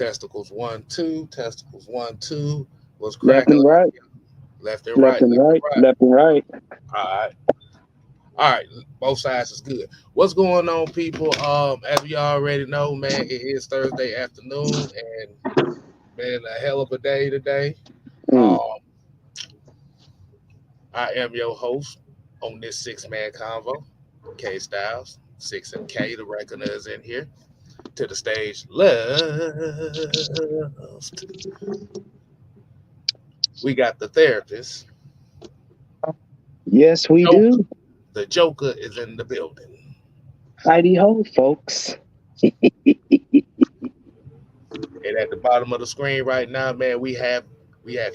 Testicles 1 2. Testicles 1 2. What's Left cracking? and right, Left and left right. and Left and right, right. left and right. All right. All right. Both sides is good. What's going on, people? As we already know, man, it is Thursday afternoon, and man, a hell of a day today. Mm. Um, I am your host on this six-man convo. K Styles, Six and K, the reckoner is in here. To the stage left, we got the therapist. Yes, we Joker. do. The Joker is in the building. Heidi ho, folks. And at the bottom of the screen right now, man, we have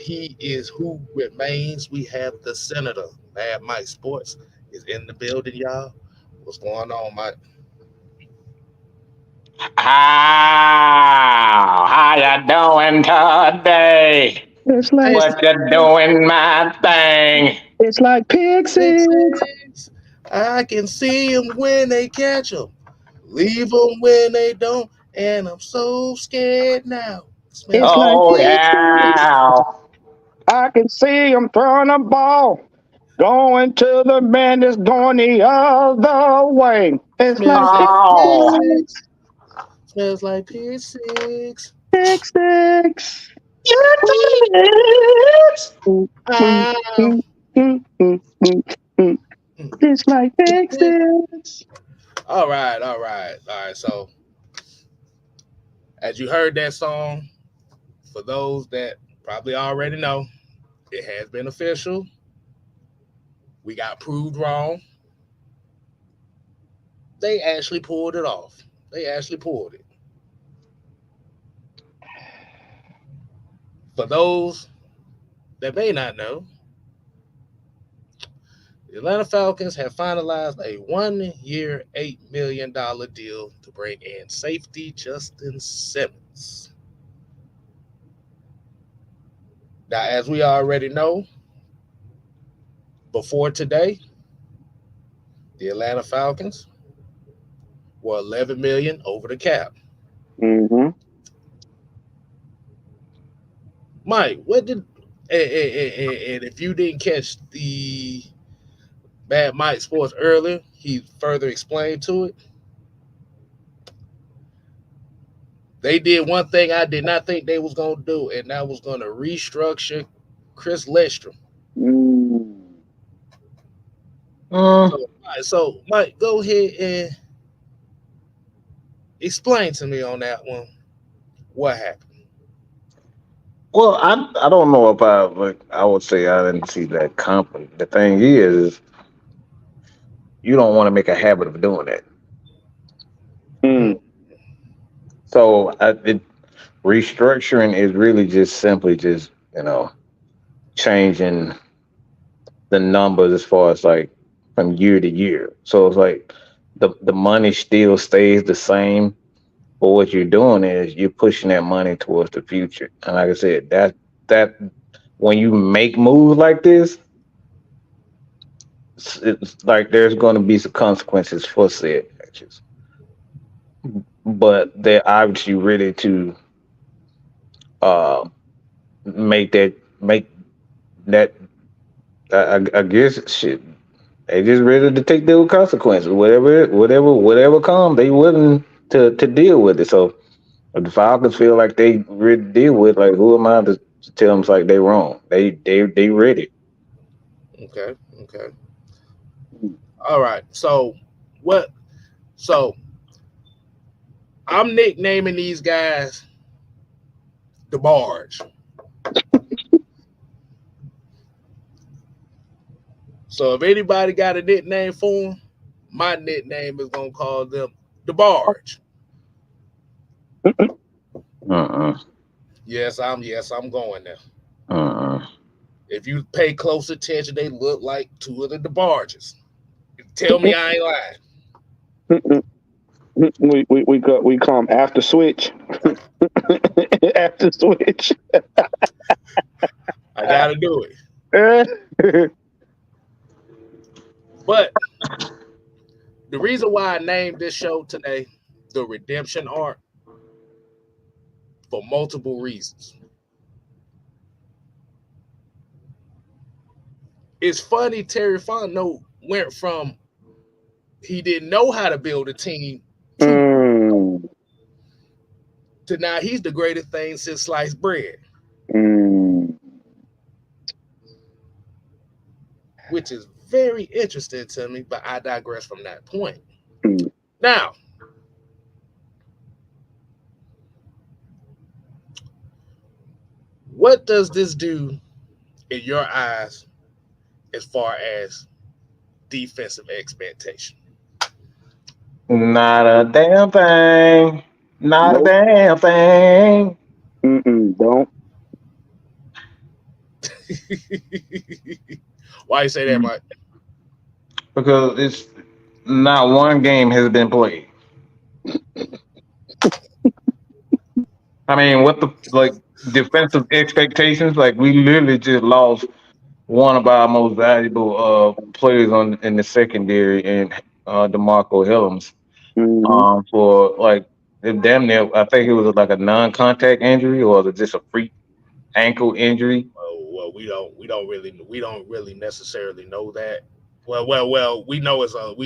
he is who remains. We have the senator. Mad Mike Sports is in the building, y'all. What's going on, Mike? How ya doing today? It's Hey, like What you doing, my thing? it's like pig six. six. I can see them when they catch them, leave them when they don't, and I'm so scared now. Smells It's like like Oh pig six. six. yeah. I can see him throwing a ball, going to the man that's going the other way. It's like Smells like pig pig Oh. six. Smells like pig six. six. Mm, mm, Ah. mm, mm, mm, mm, mm. It's like pig six. All right, all right, all right. So, as you heard that song, for those that probably already know, it has been official. We got proved wrong. They actually pulled it off. They actually pulled it. For those that may not know, the Atlanta Falcons have finalized a 1 year, $8 million deal to bring in safety Justin Simmons. Now, as we already know, before today, the Atlanta Falcons were 11 million over the cap. Mm-hmm. Mike, what did and if you didn't catch the Bad Mike Sports earlier, he further explained to it. They did one thing I did not think they was gonna do, and that was gonna restructure Chris Lestrom. Mm. Mm. So Mike, go ahead and explain to me on that one what happened. Well, I don't know if I would say I didn't see that coming. The thing is you don't want to make a habit of doing that. Mm. Mm, So restructuring is really just simply just changing the numbers as far as like from year to year. So it's like the money still stays the same, but what you're doing is you're pushing that money towards the future. And like I said, that when you make moves like this, it's like there's going to be some consequences for said actions. But they're obviously ready to uh make that I guess shit. They just ready to take their consequences. Whatever comes, they willing to deal with it. So if the Falcons feel like they ready to deal with, like, who am I to tell them it's like they wrong? They ready. okay, okay, all right. So what? So I'm nicknaming these guys the Barge. So if anybody got a nickname for them, my nickname is gonna call them the Barge. Uh-uh. Yes, I'm going there. Uh-uh. If you pay close attention, they look like two of the barges. Tell me I ain't lying. We call them after switch. After switch. I gotta do it. But the reason why I named this show today, The Redemption Arc, for multiple reasons. It's funny Terry Fontenot went from he didn't know how to build a team to Mm, now he's the greatest thing since sliced bread, mm, which is very interesting to me, but I digress from that point. mm. Now, what does this do in your eyes as far as defensive expectation? Not a damn thing. Not a Nope. damn thing. Don't. Why you say that, Mike? Because it's not one game has been played. I mean, what the like defensive expectations? Like we literally just lost one of our most valuable players on in the secondary, and DeMarco Hillams, Mm-hmm. for like damn near. I think it was like a non-contact injury or was it just a freak ankle injury. Well, we don't really necessarily know that. Well. We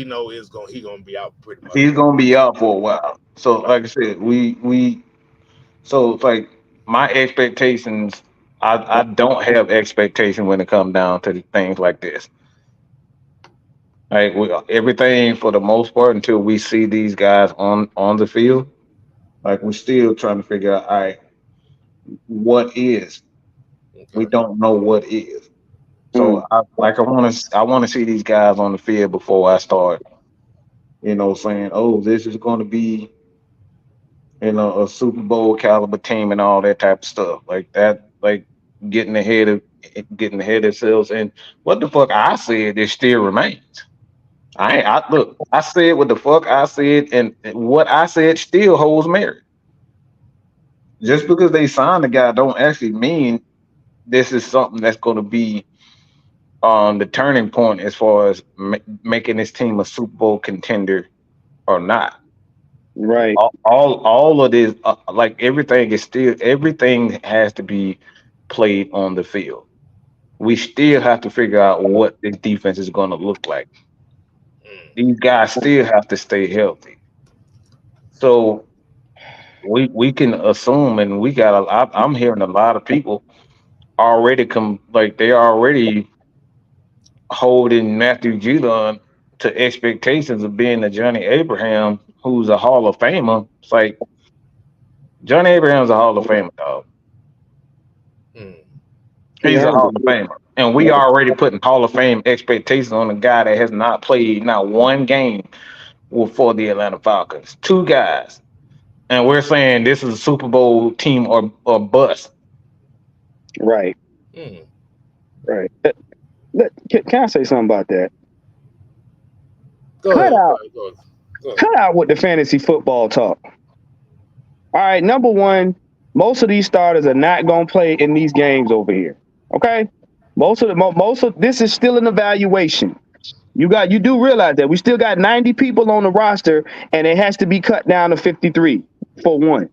know he gonna be out pretty much He's for a gonna while. be out for a while. So, You know. like I said, we so it's like my expectations. I don't have expectation when it comes down to things like this. Like everything for the most part until we see these guys on the field. Like we're still trying to figure out, all right, what is? We Okay. don't know what is. Mm, So I want to see these guys on the field before I start, saying, oh, this is going to be, a Super Bowl caliber team and all that type of stuff like that, like getting ahead of getting ahead of themselves. And what the fuck I said, it still remains. I look, I said what the fuck I said, and what I said still holds merit. Just because they signed the guy, don't actually mean this is something that's going to be the turning point as far as making this team a Super Bowl contender or not. right. All of this, like everything has to be played on the field. We still have to figure out what this defense is going to look like. Mm. These guys still have to stay healthy. So we can assume, and we got a lot. I'm hearing a lot of people already come like they already holding Matthew Judon to expectations of being a Johnny Abraham, who's a Hall of Famer. It's like Johnny Abraham's a Hall of Famer, dog. Mm. He He's has a Hall of it. Famer. And we already putting Hall of Fame expectations on a guy that has not played not one game for the Atlanta Falcons. Two guys. And we're saying this is a Super Bowl team or bust. Right. Mm. Right. Can I say something about that? Go Cut ahead. Go out. ahead. Go ahead. Go ahead. Cut out with the fantasy football talk. All right. Number one, most of these starters are not going to play in these games over here. Okay. Most of this is still an evaluation. You do realize that we still got 90 people on the roster, and it has to be cut down to 53 for one.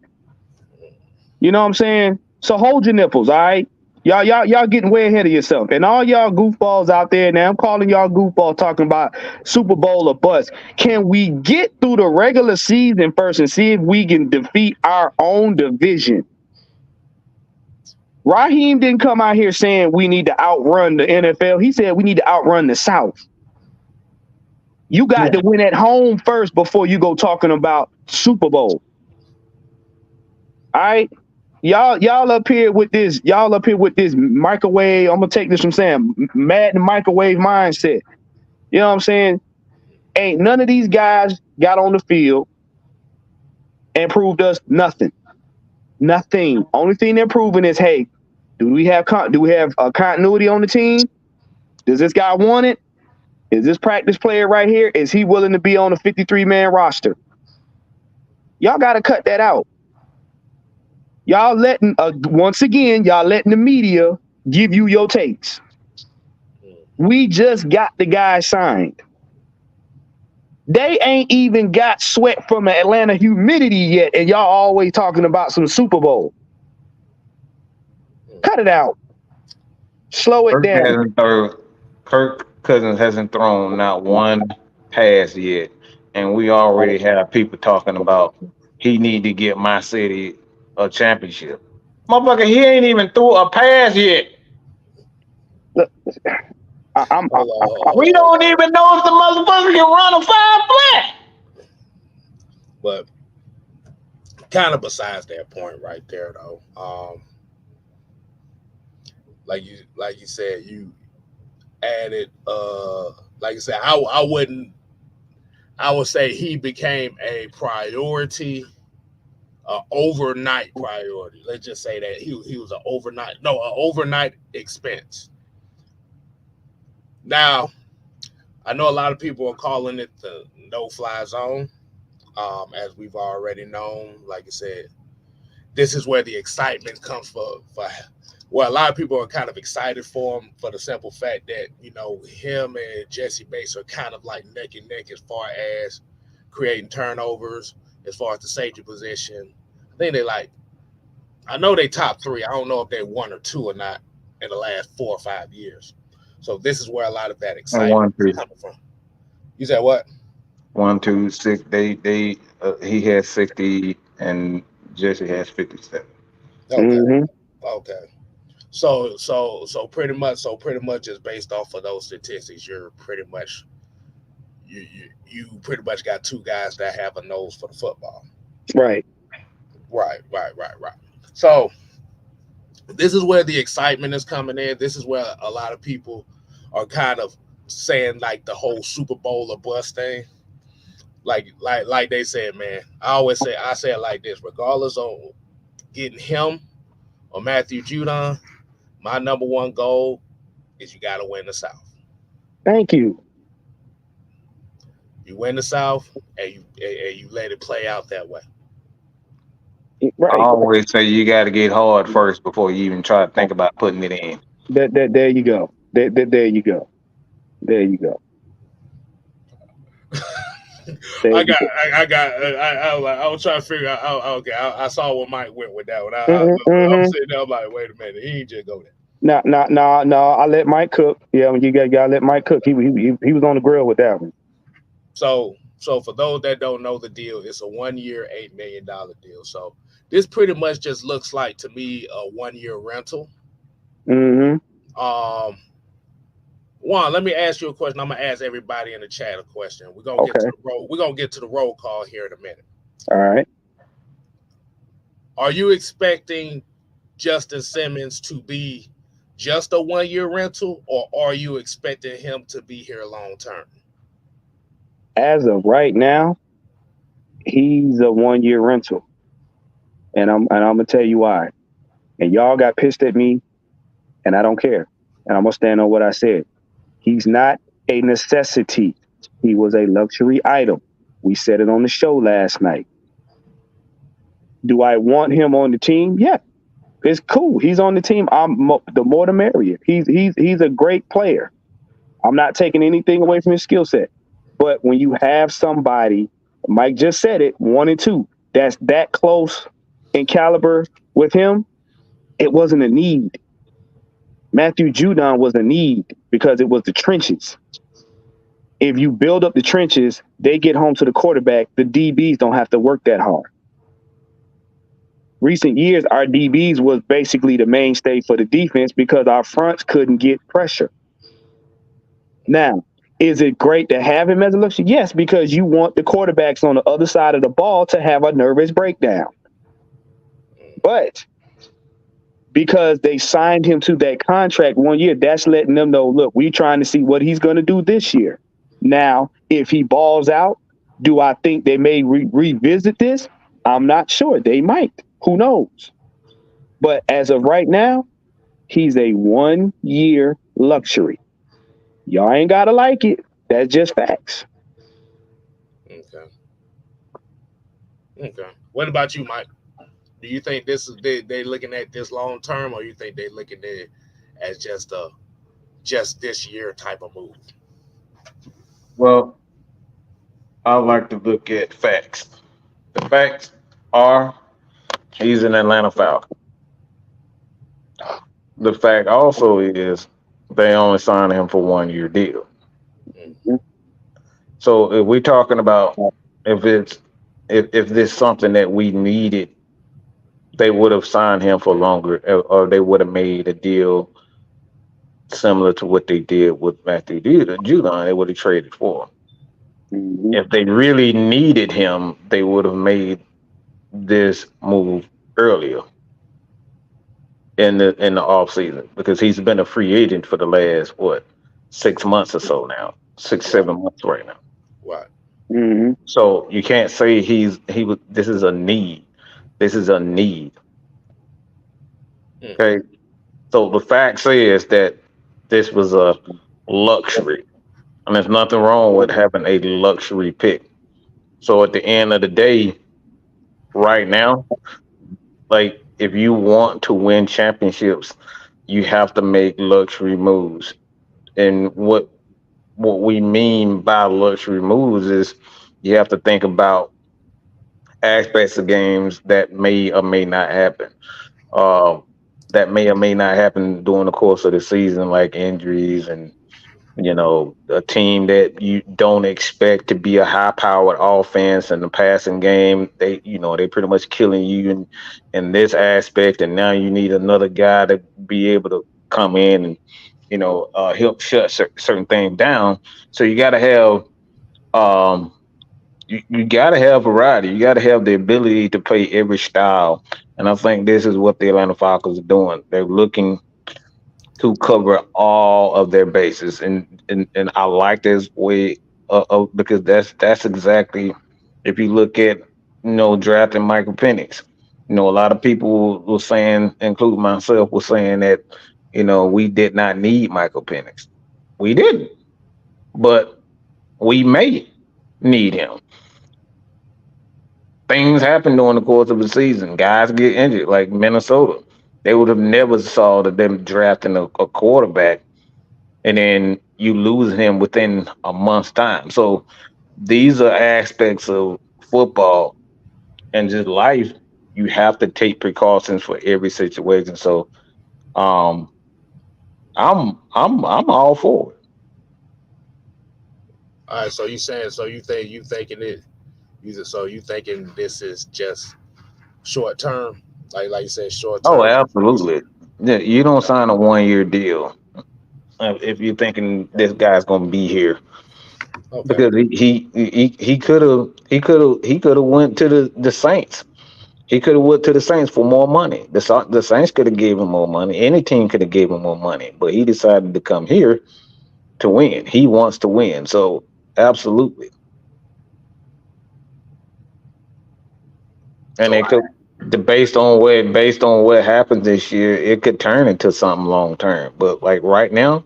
You know what I'm saying? So hold your nipples, all right? Y'all getting way ahead of yourself. And all y'all goofballs out there now, I'm calling y'all goofballs talking about Super Bowl or bust. Can we get through the regular season first and see if we can defeat our own division? Raheem didn't come out here saying we need to outrun the NFL. He said we need to outrun the South. You got to win at home first before you go talking about Super Bowl. All right? Y'all up here with this. Y'all up here with this microwave. I'm gonna take this from Sam. Madden microwave mindset. You know what I'm saying? Ain't none of these guys got on the field and proved us nothing. Nothing. Only thing they're proving is, hey, do we have a continuity on the team? Does this guy want it? Is this practice player right here? Is he willing to be on a 53-man roster? Y'all got to cut that out. Y'all letting once again, y'all letting the media give you your takes. We just got the guy signed. They ain't even got sweat from the Atlanta humidity yet, and y'all always talking about some Super Bowl. Cut it out. Slow it Kirk down. hasn't thrown. Kirk Cousins hasn't thrown not one pass yet, and we already have people talking about he need to get my city a championship. Motherfucker, he ain't even threw a pass yet. Look, I, I'm, I, Hold on, hold on, We hold don't on. even know if the motherfucker can run a five flat. But kind of besides that point right there, though. Like you said, you added. Like you said, I wouldn't. I would say he became a priority, overnight priority. Let's just say that he was an overnight expense. Now I know a lot of people are calling it the no fly zone, as we've already known. Like I said, this is where the excitement comes for well, a lot of people are kind of excited for him for the simple fact that him and Jesse Bates are kind of like neck and neck as far as creating turnovers, as far as the safety position. I think they like I know they top three. I don't know if they're one or two or not in the last 4 or 5 years. So this is where a lot of that And excitement is coming from. You said what? 1, 2, 6. He has 60 and Jesse has 57. Okay, mm-hmm. okay. So pretty much just based off of those statistics, you pretty much got two guys that have a nose for the football. Right. Right. So this is where the excitement is coming in. This is where a lot of people are kind of saying like the whole Super Bowl or bust thing. Like they said, man. I say it like this: regardless of getting him or Matthew Judon, my number one goal is you got to win the South. Thank you. You win the South, and you let it play out that way. I Right. always say you got to get hard first before you even try to think about putting it in. There you go. There you go. There you go. There I you got, go. I was trying to figure out. Okay, I saw where Mike went with that one. I'm Mm-hmm. sitting there I'm like, wait a minute, he ain't just go there. No. I let Mike cook. Yeah, when you gotta let Mike cook. He was on the grill with that one. So for those that don't know the deal, it's a 1 year, $8 million deal. So this pretty much just looks like to me a 1 year rental. Mm-hmm. Um, Juan, let me ask you a question. I'm gonna ask everybody in the chat a question. We're gonna get to Okay. the roll. We're gonna get to the roll call here in a minute. All right. Are you expecting Justin Simmons to be just a 1 year rental, or are you expecting him to be here long term? As of right now, he's a 1 year rental, and I'm gonna tell you why. And y'all got pissed at me, and I don't care. And I'm gonna stand on what I said. He's not a necessity. He was a luxury item. We said it on the show last night. Do I want him on the team? Yeah, it's cool. He's on the team. The more the merrier. He's a great player. I'm not taking anything away from his skill set. But when you have somebody, Mike just said it, 1 and 2, that's that close in caliber with him, it wasn't a need. Matthew Judon was a need because it was the trenches. If you build up the trenches, they get home to the quarterback. The DBs don't have to work that hard. Recent years, our DBs was basically the mainstay for the defense because our fronts couldn't get pressure. Now, is it great to have him as a luxury? Yes, because you want the quarterbacks on the other side of the ball to have a nervous breakdown. But because they signed him to that contract 1 year, that's letting them know, look, we're trying to see what he's going to do this year. Now, if he balls out, do I think they may revisit this? I'm not sure. They might. Who knows? But as of right now, he's a 1 year luxury. Y'all ain't got to like it. That's just facts. Okay. Okay. What about you, Mike? Do you think this is they looking at this long term, or you think they looking at it as just this year type of move? Well, I like to look at facts. The facts are he's an Atlanta Falcon. the fact also is they only signed him for 1 year deal. Mm, So if we're talking about if it's if this something that we needed, they would have signed him for longer, or they would have made a deal similar to what they did with Matthew Judon. They would have traded for him. Mhm. If they really needed him, they would have made this move earlier in the off season because he's been a free agent for the last what 6 months or so now, six right, 7 months right now. right. Mhm. So you can't say he was. This is a need. This is a need. Mm, Okay. So the fact says that this was a luxury, and there's nothing wrong with having a luxury pick. So at the end of the day, right now, like if you want to win championships, you have to make luxury moves. And what we mean by luxury moves is you have to think about aspects of games that may or may not happen. Uh, that may or may not happen during the course of the season, like injuries and a team that you don't expect to be a high-powered offense in the passing game. They pretty much killing you in this aspect, and now you need another guy to be able to come in and help shut certain things down. So you got to have um, you got to have variety. You got to have the ability to play every style, and I think this is what the Atlanta Falcons are doing. They're looking to cover all of their bases, and I like this way because that's exactly if you look at drafting Michael Penix. A lot of people were saying, including myself, was saying that we did not need Michael Penix. We didn't, but we may need him. Things happen during the course of the season. Guys get injured, like Minnesota. They would have never saw that them drafting a quarterback and then you lose him within a month's time. So these are aspects of football and just life. You have to take precautions for every situation. So um, I'm all for it. All right. So you saying so you thinking it so you thinking this is just short term, like you said, short Oh, term. absolutely. Yeah, you don't sign a 1 year deal if you're thinking this guy's going to be here Okay. because he could have went to the Saints. He could have went to the Saints for more money. The Saints could have gave him more money. Any team could have gave him more money, but he decided to come here to win. He wants to win, so absolutely. And So it could, based on what happens this year, it could turn into something long term. But like right now,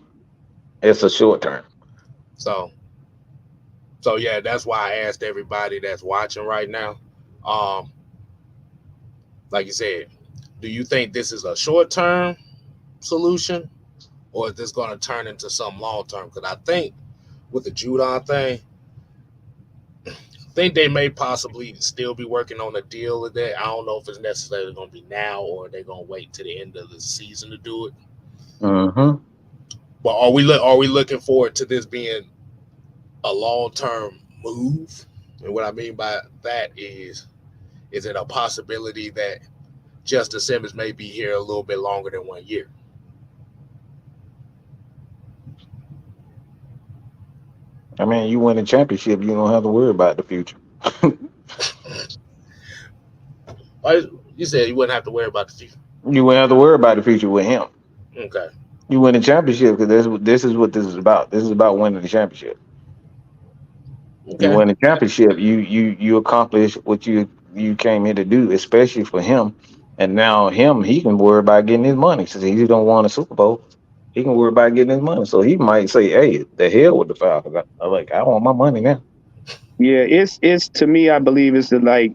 it's a short term. so so yeah, that's why I asked everybody that's watching right now. Um, like you said, do you think this is a short term solution, or is this going to turn into some long term? Because I think with the Judon thing, I think they may possibly still be working on a deal with that. I don't know if it's necessarily going to be now or they're going to wait to the end of the season to do it. Hmm. But are we looking forward to this being a long term move? And what I mean by that is it a possibility that Justin Simmons may be here a little bit longer than 1 year? I mean, you win a championship, you don't have to worry about the future. You said you wouldn't have to worry about the future. You wouldn't have to worry about the future with him. Okay. You win a championship because this is what this is about. This is about winning the championship. You Okay. win a championship, you accomplish what you came here to do, especially for him. And now he can worry about getting his money since he don't want a Super Bowl. He can worry about getting his money. So he might say, "Hey, the hell with the Falcons. I want my money now." Yeah, it's to me. I believe it's like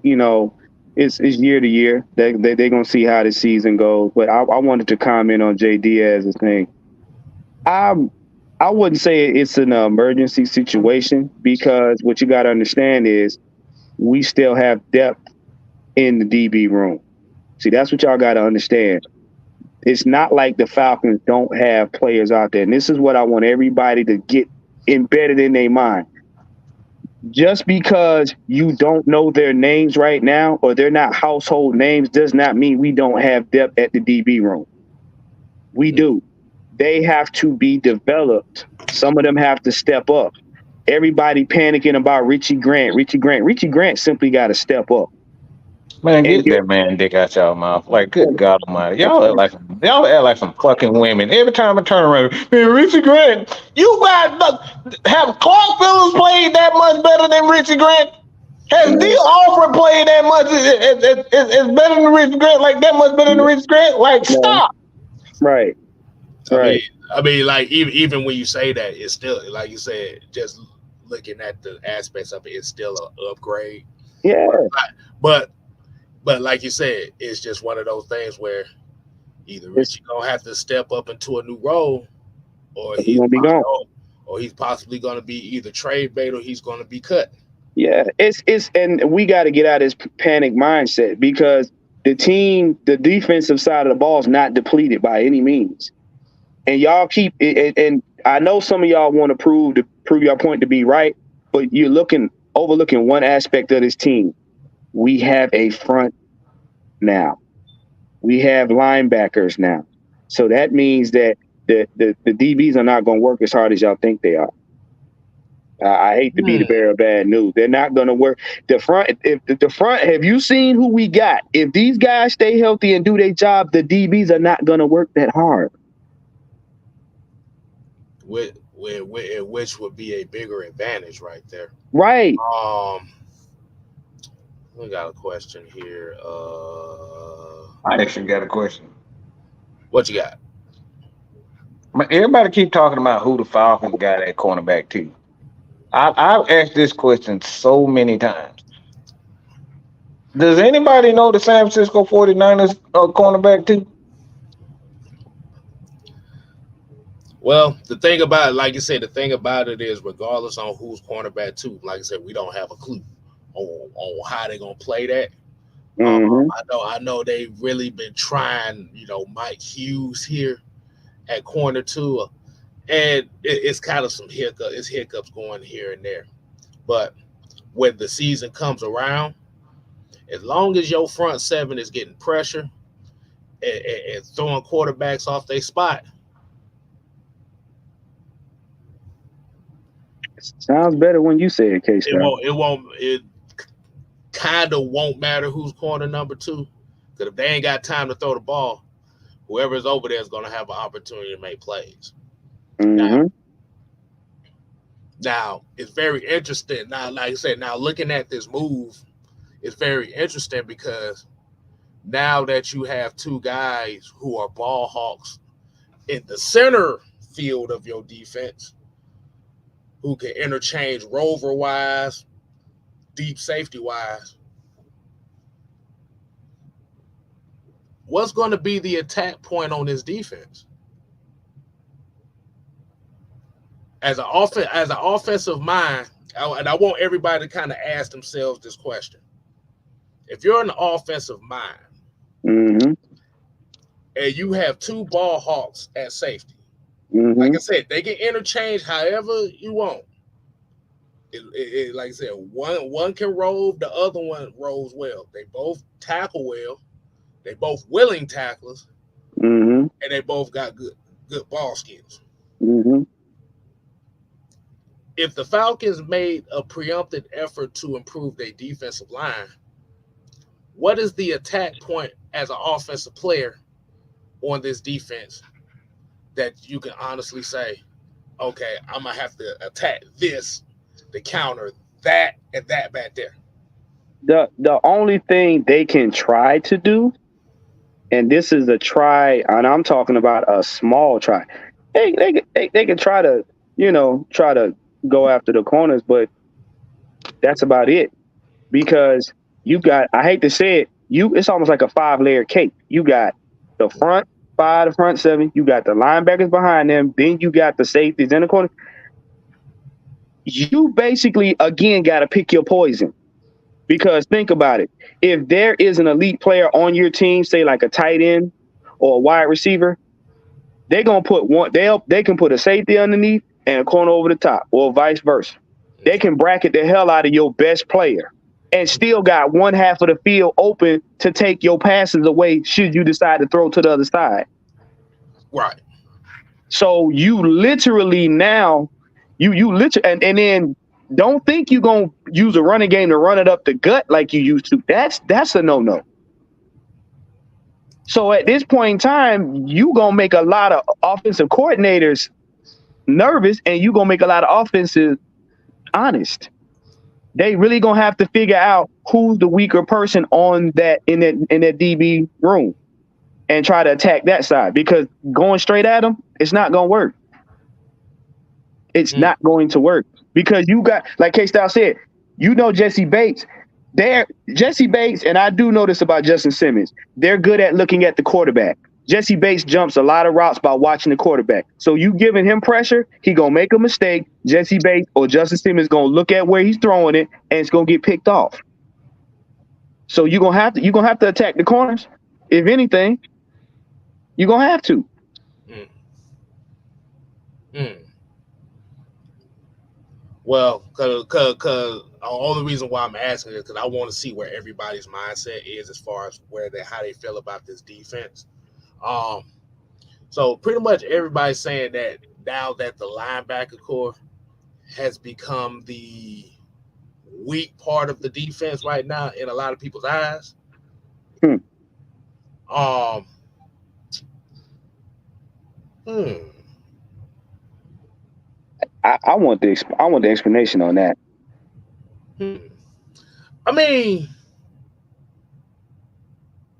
it's year to year. They're gonna see how the season goes. But I wanted to comment on Jay Diaz's thing. I I wouldn't say it's an emergency situation because what you got to understand is we still have depth in the DB room. See, that's what y'all got to understand. It's not like the Falcons don't have players out there. And this is what I want everybody to get embedded in their mind. Just because you don't know their names right now or they're not household names does not mean we don't have depth at the DB room. We do. They have to be developed. Some of them have to step up. Everybody panicking about Richie Grant. Richie Grant simply got to step up. Man, get that man dick out y'all mouth. Like, good God Almighty. Y'all act like some fucking women. Every time I turn around, man, Richie Grant, you guys have Clark Phillips played that much better than Richie Grant? Has D. Alford played that much? Is better than Richie Grant? Like, that much better than Richie Grant? Like, stop. Right. Right. I mean, like even when you say that, it's still like you said. Just looking at the aspects of it, it's still an upgrade. Yeah. But like you said, it's just one of those things where either Richie gonna have to step up into a new role, or he's gonna be gone, or he's possibly gonna be either trade bait or he's gonna be cut. Yeah, it's and we got to get out of this panic mindset because the defensive side of the ball is not depleted by any means. And y'all keep it, and I know some of y'all want to prove your point to be right, but you're overlooking one aspect of this team. We have a front now. We have linebackers now. So that means that the DBs are not going to work as hard as y'all think they are. I hate to be the bearer of bad news. They're not going to work. The front, have you seen who we got? If these guys stay healthy and do their job, the DBs are not going to work that hard. Which would be a bigger advantage right there. Right. We got a question here. I actually got a question. What you got? Everybody keep talking about who the Falcons got at cornerback too. I've asked this question so many times. Does anybody know the San Francisco 49ers cornerback too? Well, the thing about it, like you said, the thing about it is, regardless on who's cornerback too, like I said, we don't have a clue on how they're gonna play that. Mm-hmm. I know they've really been trying, Mike Hughes here at corner too, and it's kind of some hiccups going here and there. But when the season comes around, as long as your front seven is getting pressure and throwing quarterbacks off their spot. Sounds better when you say it, Case. It kind of won't matter who's corner number two, because if they ain't got time to throw the ball, whoever's over there is going to have an opportunity to make plays. Mm-hmm. Now, it's very interesting. Now, like I said, looking at this move, it's very interesting because now that you have two guys who are ball hawks in the center field of your defense, who can interchange rover-wise, deep safety-wise, what's going to be the attack point on this defense? As an offensive mind, and I want everybody to kind of ask themselves this question. If you're an offensive mind, mm-hmm. and you have two ball hawks at safety, mm-hmm. like I said, they can interchange however you want. Like I said, one can roll, the other one rolls well. They both tackle well. They both willing tacklers, mm-hmm. and they both got good ball skills. Mm-hmm. If the Falcons made a preemptive effort to improve their defensive line, what is the attack point as an offensive player on this defense that you can honestly say, okay, I'm going to have to attack this to counter that and that back there? The only thing they can try to do, and this is a try, and I'm talking about a small try. They can try to, go after the corners, but that's about it. Because you got, I hate to say it, it's almost like a 5-layer cake. You got the front 5, the front 7, you got the linebackers behind them, then you got the safeties in the corner. You basically, again, got to pick your poison. Because think about it. If there is an elite player on your team, say like a tight end or a wide receiver, they're gonna put one. They can put a safety underneath and a corner over the top, or vice versa. They can bracket the hell out of your best player and still got one half of the field open to take your passes away should you decide to throw to the other side. Right. So you literally now you literally and then don't think you're gonna use a running game to run it up the gut like you used to. That's a no-no. So at this point in time, you gonna make a lot of offensive coordinators nervous, and you gonna make a lot of offenses honest. They really gonna have to figure out who's the weaker person on that in that DB room and try to attack that side, because going straight at them, it's not gonna work. It's not going to work because you got, like K-Style said, Jesse Bates. Jesse Bates, and I do know this about Justin Simmons. They're good at looking at the quarterback. Jesse Bates jumps a lot of routes by watching the quarterback. So you giving him pressure, he gonna make a mistake. Jesse Bates or Justin Simmons gonna look at where he's throwing it, and it's gonna get picked off. So you're gonna have to attack the corners. If anything, you're gonna have to. Well, cause the only reason why I'm asking is because I want to see where everybody's mindset is as far as how they feel about this defense. So pretty much everybody's saying that now that the linebacker core has become the weak part of the defense right now in a lot of people's eyes. I want the explanation on that. I mean,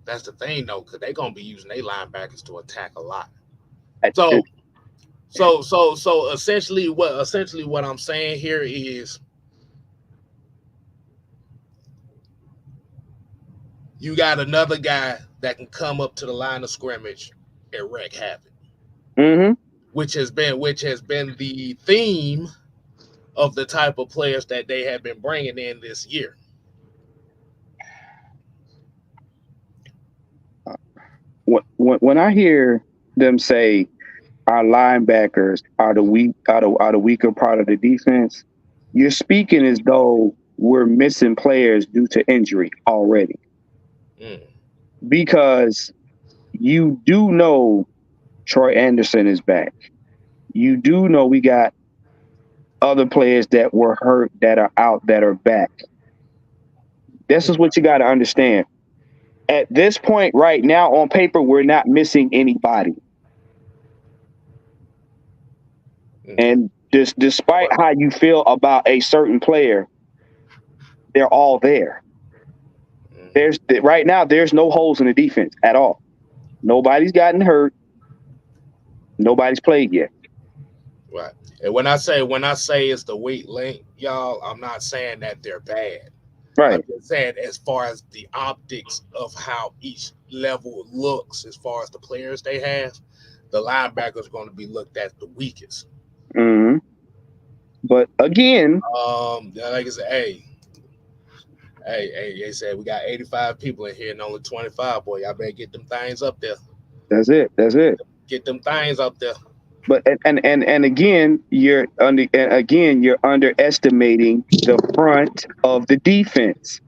that's the thing though, because they're gonna be using their linebackers to attack a lot. So essentially what I'm saying here is you got another guy that can come up to the line of scrimmage and wreak havoc. Which has been the theme of the type of players that they have been bringing in this year. When I hear them say our linebackers are the weaker part of the defense, you're speaking as though we're missing players due to injury already. Because you do know Troy Anderson is back. You do know we got other players that were hurt that are out that are back. This is what you got to understand. At this point right now on paper, we're not missing anybody. And despite how you feel about a certain player, they're all there. Right now, there's no holes in the defense at all. Nobody's gotten hurt. Nobody's played yet. Right. And when I say it's the weak link, y'all, I'm not saying that they're bad. Right. I'm just saying as far as the optics of how each level looks, as far as the players they have, the linebackers are going to be looked at the weakest. But again, like I said, hey, they said we got 85 people in here and only 25. Boy, y'all better get them things up there. That's it. Get them things up there. But and again, you're underestimating the front of the defense.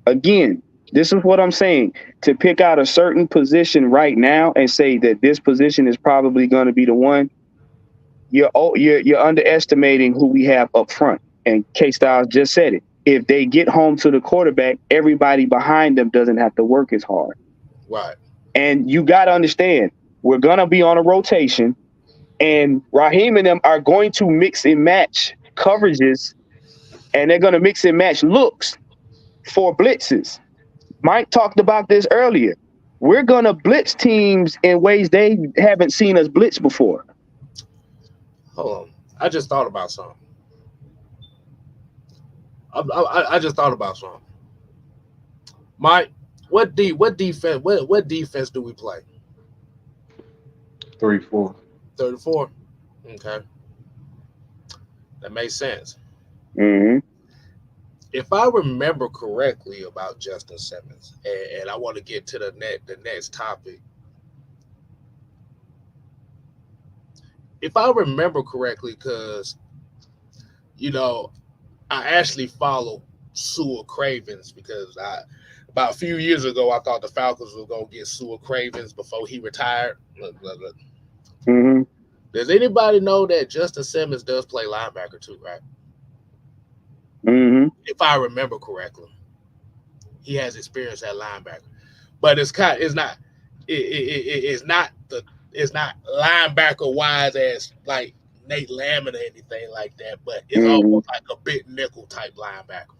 Again, this is what I'm saying. To pick out a certain position right now and say that this position is probably going to be the one, you're underestimating who we have up front. And K-Styles just said it. If they get home to the quarterback, everybody behind them doesn't have to work as hard. Right. And you got to understand, we're going to be on a rotation, and Raheem and them are going to mix and match coverages, and they're going to mix and match looks for blitzes. Mike talked about this earlier. We're going to blitz teams in ways they haven't seen us blitz before. Hold on. I just thought about something. I just thought about something. Mike, what defense do we play? 34. 34. Okay. That makes sense. If I remember correctly about Justin Simmons, and I want to get to the next topic, if I remember correctly, because you know I actually follow Sewell Cravens because I about a few years ago I thought the Falcons were gonna get Sewell Cravens before he retired. Look. Mm-hmm. Does anybody know that Justin Simmons does play linebacker too? Right, Mm-hmm. if I remember correctly, he has experience at linebacker, but it's not it's not the it's not linebacker wise as like Nate Lamb or anything like that, but it's Mm-hmm. almost like a big nickel type linebacker,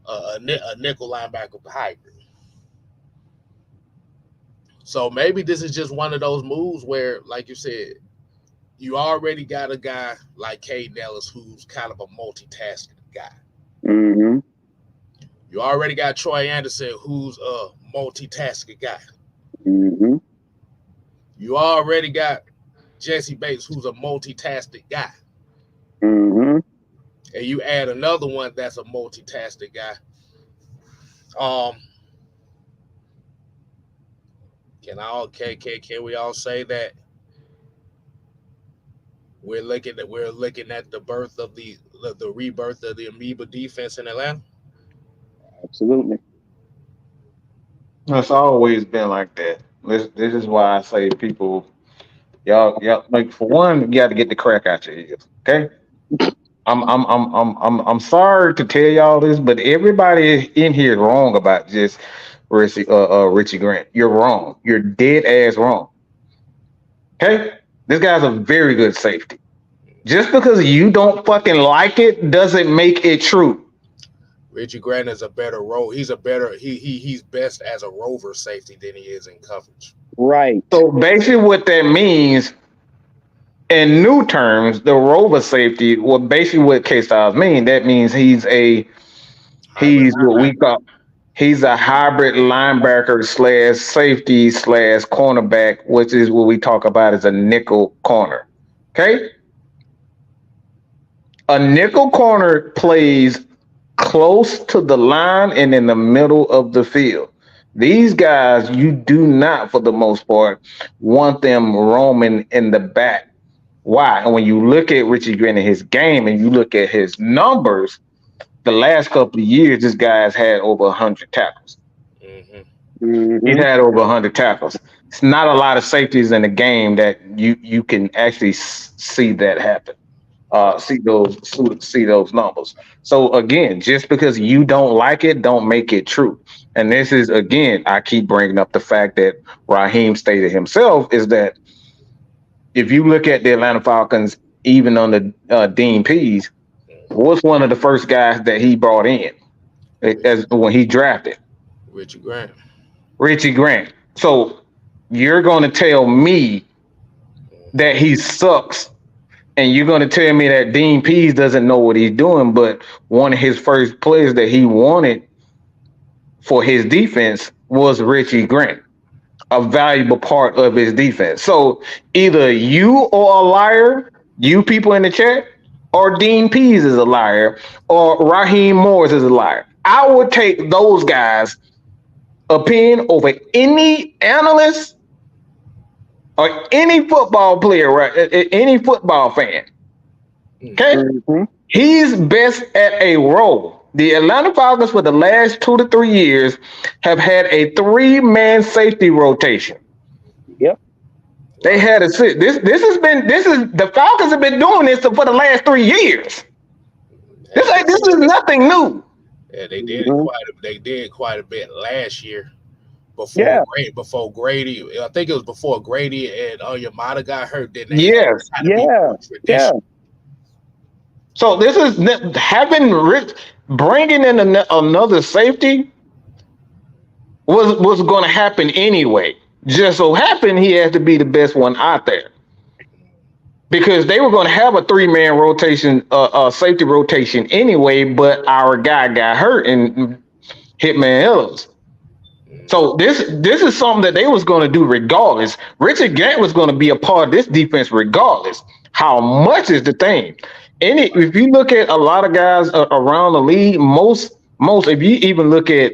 a nickel linebacker hybrid. So maybe this is just one of those moves where, like you said, you already got a guy like Caden Ellis who's kind of a multitasking guy. Mm-hmm. You already got Troy Anderson who's a multitasking guy. Mm-hmm. You already got Jesse Bates who's a multitasking guy. Mm-hmm. And you add another one that's a multitasking guy. Um, can we all say that we're looking at the birth of the rebirth of the amoeba defense in Atlanta? Absolutely. It's always been like that. This is why I say people, y'all like for one, you got to get the crack out your ears. Okay, I'm sorry to tell y'all this, but everybody in here is wrong about just Richie Grant. You're wrong. You're dead ass wrong. Okay, this guy's a very good safety. Just because you don't fucking like it doesn't make it true. Richie Grant is a better role. He's a better he's best as a rover safety than he is in coverage. Right. So basically, what that means in new terms, the rover safety, well, basically what K Styles mean, that means Hybrid he's what we linebacker. call he's a hybrid linebacker slash safety slash cornerback, which is what we talk about as a nickel corner. Okay, a nickel corner plays close to the line and in the middle of the field. These guys, you do not, for the most part, want them roaming in the back. Why? And when you look at Richie Grant in his game and you look at his numbers, the last couple of years, this guy's had over 100 tackles. Mm-hmm. He's Mm-hmm. had over 100 tackles. It's not a lot of safeties in the game that you can actually see that happen. See those numbers. So again, just because you don't like it, don't make it true. And this is again, I keep bringing up the fact that Raheem stated himself is that if you look at the Atlanta Falcons, even under Dean Pease, what's one of the first guys that he brought in as when he drafted Richie Grant. Richie Grant. So you're going to tell me that he sucks, and you're going to tell me that Dean Pease doesn't know what he's doing, but one of his first players that he wanted for his defense was Richie Grant, a valuable part of his defense. So either you are a liar, you people in the chat, or Dean Pease is a liar, or Raheem Morris is a liar. I would take those guys' opinion over any analyst or any football player, right? Any football fan. Okay? Mm-hmm. He's best at a role. The Atlanta Falcons for the last 2 to 3 years have had a 3-man safety rotation. Yep. They had a sit. This is the Falcons have been doing this for the last 3 years. This is nothing new. Yeah, they did it Mm-hmm. quite a bit last year Yeah. before Grady. I think it was before Grady and Yamada got hurt. Then they Yes. had to be Yeah. Yeah. tradition. So this is bringing in another safety was going to happen anyway. Just so happened he had to be the best one out there because they were going to have a 3-man rotation, safety rotation anyway. But our guy got hurt and Hitman Ellis. So this is something that they was going to do regardless. Richard Grant was going to be a part of this defense regardless. How much is the thing? If you look at a lot of guys around the league, most if you even look at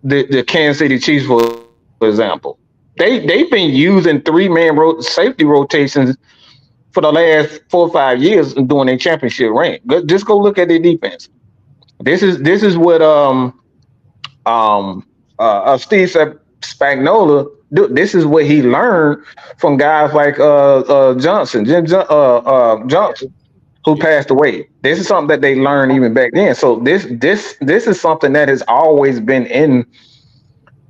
the Kansas City Chiefs for example, they've been using 3-man safety rotations for the last 4 or 5 years doing a championship reign. Just go look at their defense. This is what Steve Spagnuolo do. This is what he learned from guys like Johnson, who Yeah. passed away. This is something that they learned even back then. So this is something that has always been in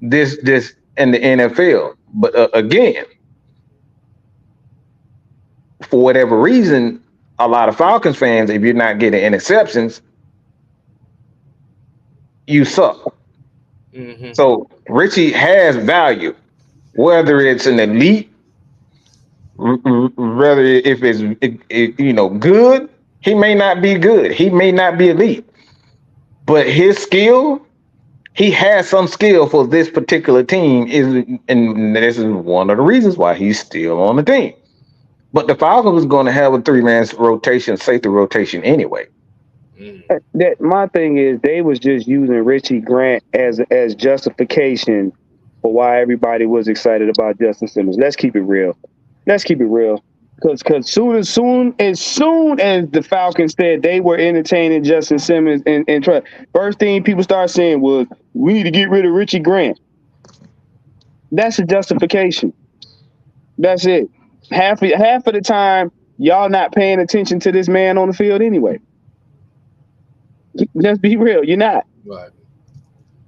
this in the NFL. But again, for whatever reason, a lot of Falcons fans, if you're not getting interceptions, you suck. Mm-hmm. So Richie has value, whether it's an elite, whether if it's good, he may not be good, he may not be elite, but his skill, he has some skill for this particular team. And this is one of the reasons why he's still on the team. But the Falcons was going to have a 3-man rotation, safety rotation anyway. That my thing is they was just using Richie Grant as justification for why everybody was excited about Justin Simmons. Let's keep it real. Let's keep it real. Because soon as the Falcons said they were entertaining Justin Simmons and first thing people start saying was we need to get rid of Richie Grant. That's a justification. That's it. Half of the time, y'all not paying attention to this man on the field anyway. Let's be real. You're not. Right.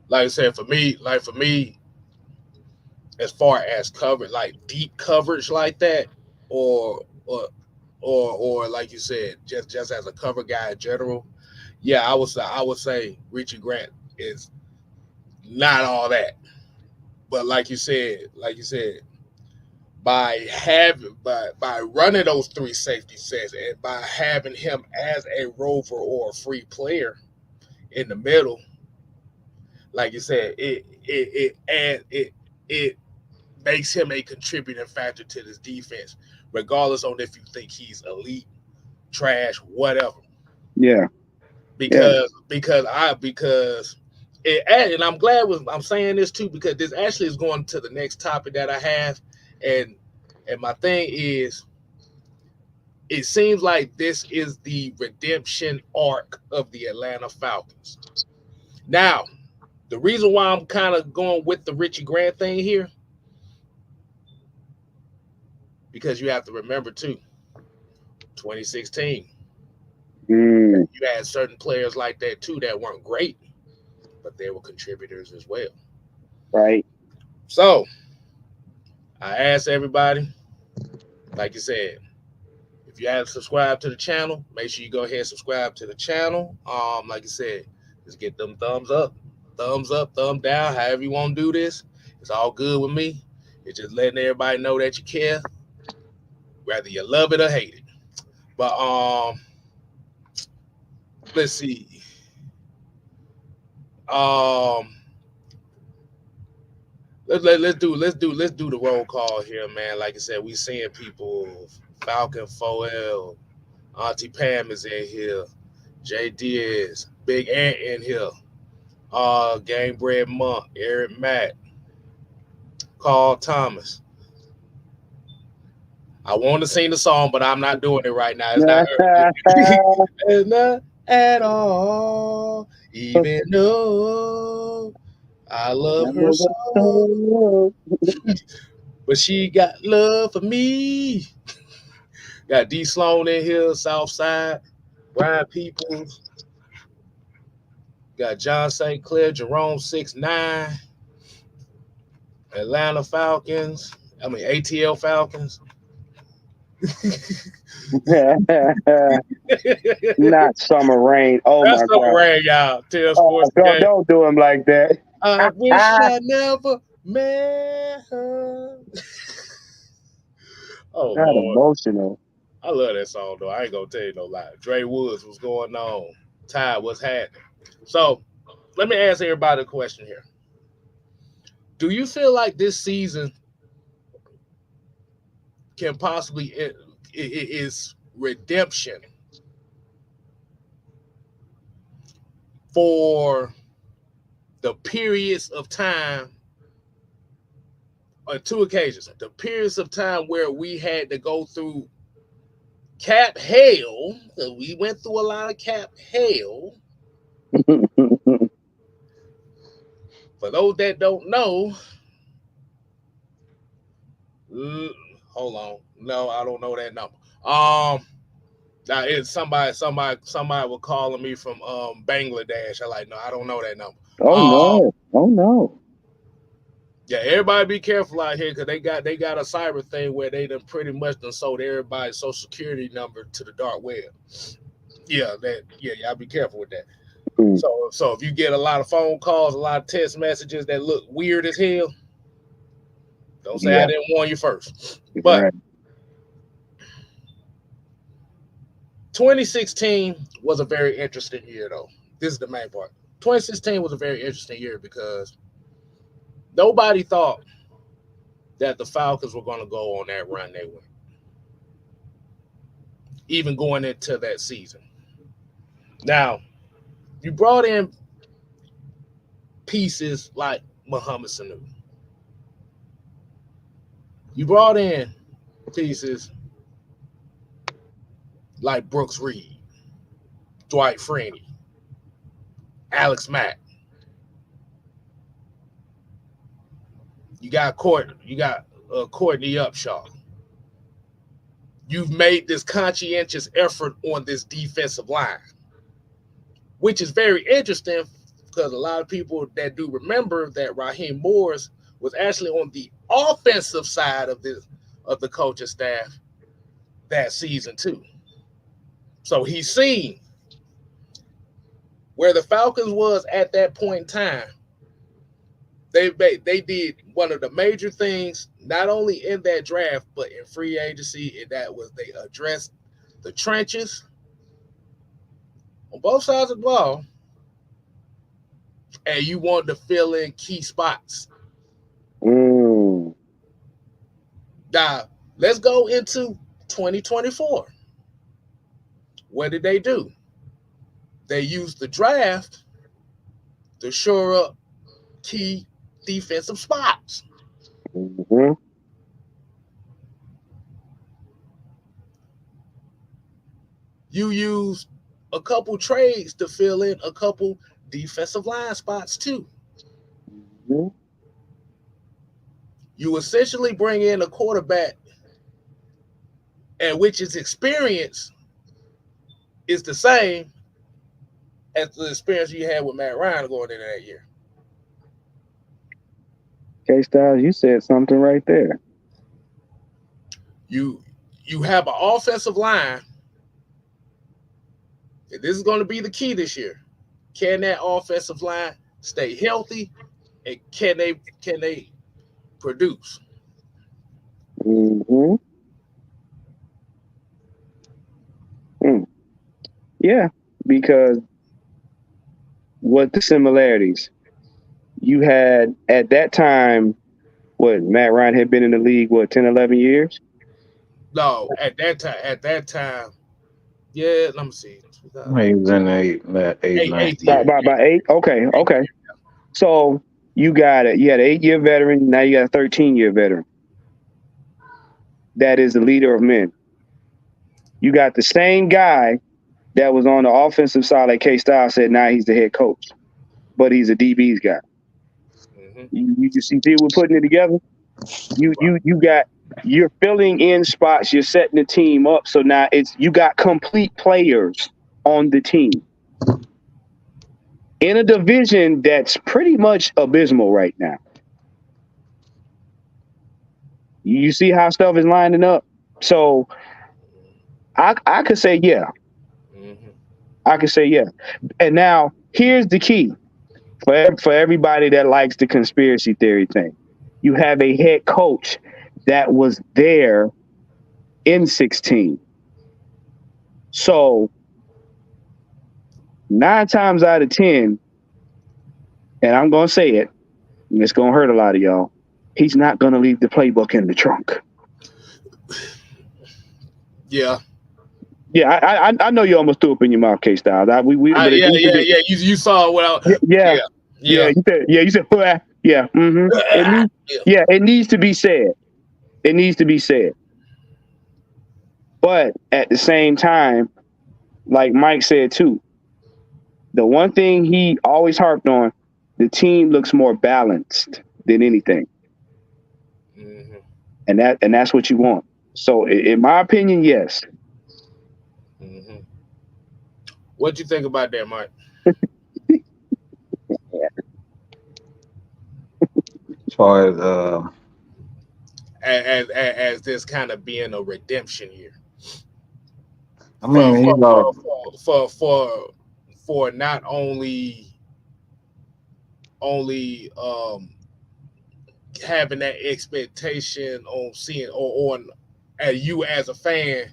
Like I said, for me, as far as coverage, like deep coverage like that, or like you said, just as a cover guy in general, yeah, I would say Richie Grant is not all that. But like you said, by running those three safety sets and by having him as a rover or a free player in the middle, like you said, it makes him a contributing factor to this defense, regardless on if you think he's elite, trash, whatever. Yeah. Yeah. Because and I'm glad I'm saying this too, because this actually is going to the next topic that I have, and my thing is, it seems like this is the redemption arc of the Atlanta Falcons. Now, the reason why I'm kind of going with the Richie Grant thing here, because you have to remember too, 2016, Mm, you had certain players like that too that weren't great, but they were contributors as well. right. So I asked everybody, like you said, if you haven't subscribed to the channel, make sure you go ahead and subscribe to the channel. Like you said, just get them thumbs up, thumb down, however you want to do this. It's all good with me. It's just letting everybody know that you care, whether you love it or hate it. But let's see. Um, let's do the roll call here, man. Like I said, we seeing people. Falcon 4L, Auntie Pam is in here, Jay Diaz, Big Ant in here, Game Bread Monk, Eric Matt, Carl Thomas. I want to sing the song, but I'm not doing it right now. It's not it's not at all, even though I love her so. But she got love for me. Got D Sloan in here, Southside, Brian Peoples, got John St. Clair, Jerome 6'9", Atlanta Falcons. I mean ATL Falcons. Not summer rain. Oh That's my the God. rain, y'all. Tell Oh, sports game. don't do him like that. I wish I never met her. Oh Not Lord. emotional. I love that song though. I ain't gonna tell you no lie. Dre Woods, what's going on? Ty, what's happening? So let me ask everybody a question here. Do you feel like this season can possibly it is redemption for the periods of time on two occasions, the periods of time where we had to go through cap hell. We went through a lot of cap hell. For those that don't know, mm, hold on. No, I don't know that number. Now it's somebody was calling me from Bangladesh. I like, no, I don't know that number. Oh no! Oh no! Yeah, everybody be careful out here because they got a cyber thing where they done pretty much done sold everybody's social security number to the dark web. Y'all be careful with that. Mm. So if you get a lot of phone calls, a lot of text messages that look weird as hell, don't say I didn't warn you first. But Right. 2016 was a very interesting year, though. This is the main part. 2016 was a very interesting year because nobody thought that the Falcons were going to go on that run they went, even going into that season. Now, you brought in pieces like Muhammad Sanu. You brought in pieces like Brooks Reed, Dwight Freeney, Alex Mack. You got Courtney Upshaw. You've made this conscientious effort on this defensive line, which is very interesting because a lot of people that do remember that Raheem Morris was actually on the offensive side of the coaching staff that season too. So he's seen where the Falcons was at that point in time. They did one of the major things, not only in that draft, but in free agency, and that was they addressed the trenches on both sides of the ball, and you wanted to fill in key spots. Mm. Now, let's go into 2024. What did they do? They used the draft to shore up key defensive spots. Mm-hmm. You used a couple trades to fill in a couple defensive line spots too. Mm-hmm. You essentially bring in a quarterback, and which is experience is the same as the experience you had with Matt Ryan going into that year. K-Styles, you said something right there. You have an offensive line. And this is going to be the key this year. Can that offensive line stay healthy, and can they produce? Mm-hmm. Mm. Yeah, because what the similarities? You had at that time, what Matt Ryan had been in the league, 10, 11 years? No, at that time, yeah, let me see. He was in eight, nine. By 8? Okay. So you had an 8-year veteran, now you got a 13-year veteran. That is the leader of men. You got the same guy that was on the offensive side, like K-Style said, now he's the head coach. But he's a DB's guy. Mm-hmm. You just see we're putting it together. You're filling in spots, you're setting the team up. So now you got complete players on the team. In a division that's pretty much abysmal right now. You see how stuff is lining up? So I could say yeah. Mm-hmm. I could say yeah. And now here's the key for everybody that likes the conspiracy theory thing. You have a head coach that was there in 16. So 9 times out of 10, and I'm going to say it, and it's going to hurt a lot of y'all, he's not going to leave the playbook in the trunk. Yeah. Yeah, I know you almost threw up in your mouth, K-Style. You saw what I. Yeah. You said, well, yeah. Mm-hmm. It needs to be said. It needs to be said. But at the same time, like Mike said too, the one thing he always harped on, the team looks more balanced than anything, Mm-hmm. and that's what you want. So, in my opinion, yes. Mm-hmm. What you think about that, Mike? As far as As this kind of being a redemption year I for mean, he for lost. for for for for, for not only having that expectation on seeing or on at you as a fan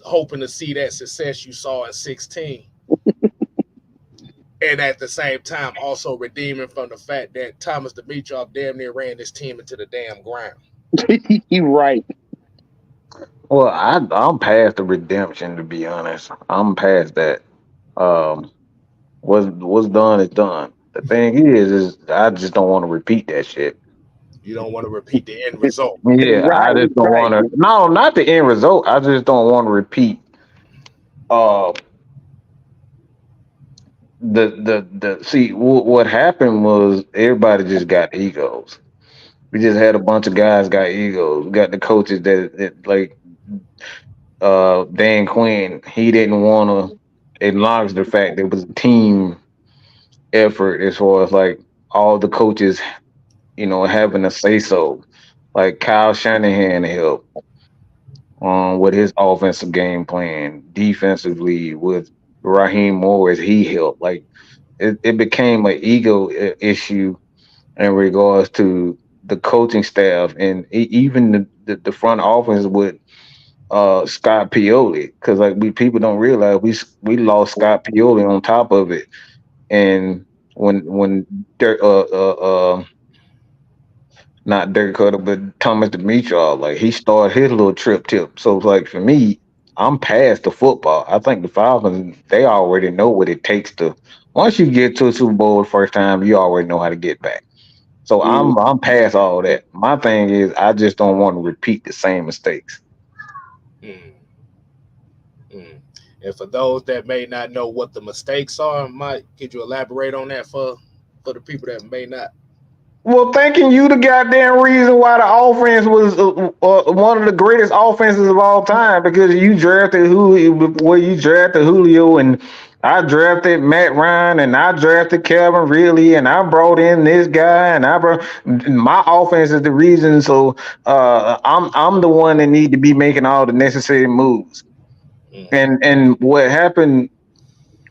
hoping to see that success you saw in 16, and at the same time also redeeming from the fact that Thomas Dimitrov damn near ran this team into the damn ground. You're right. Well, I'm past the redemption, to be honest. I'm past that. Um, what's done is done. The thing is I just don't want to repeat that shit. You don't want to repeat the end result. Yeah, I Right, just don't right. want to. No, not the end result. I just don't want to repeat. Uh, the see what happened was everybody just got egos. We just had a bunch of guys got egos. We got the coaches that like Dan Quinn. He didn't want to acknowledge the fact that it was a team effort as far as like all the coaches, having a say so. Like Kyle Shanahan helped with his offensive game plan, defensively with Raheem Morris, he helped. Like it became an ego issue in regards to the coaching staff and even the front office with Scott Pioli, because like we people don't realize we lost Scott Pioli on top of it, and when not Dirk Cutter, but Thomas Dimitrov. Like he started his little trip tip. So it's like for me, I'm past the football. I think the Falcons, they already know what it takes to once you get to a Super Bowl the first time, you already know how to get back. So Mm, I'm past all that. My thing is I just don't want to repeat the same mistakes. Mm, mm. And for those that may not know what the mistakes are, Mike, could you elaborate on that for the people that may not? Well, thanking you the goddamn reason why the offense was one of the greatest offenses of all time because you drafted Julio and I drafted Matt Ryan and I drafted Calvin Ridley and I brought in this guy and I brought my offense is the reason. So I'm the one that need to be making all the necessary moves. Mm, And what happened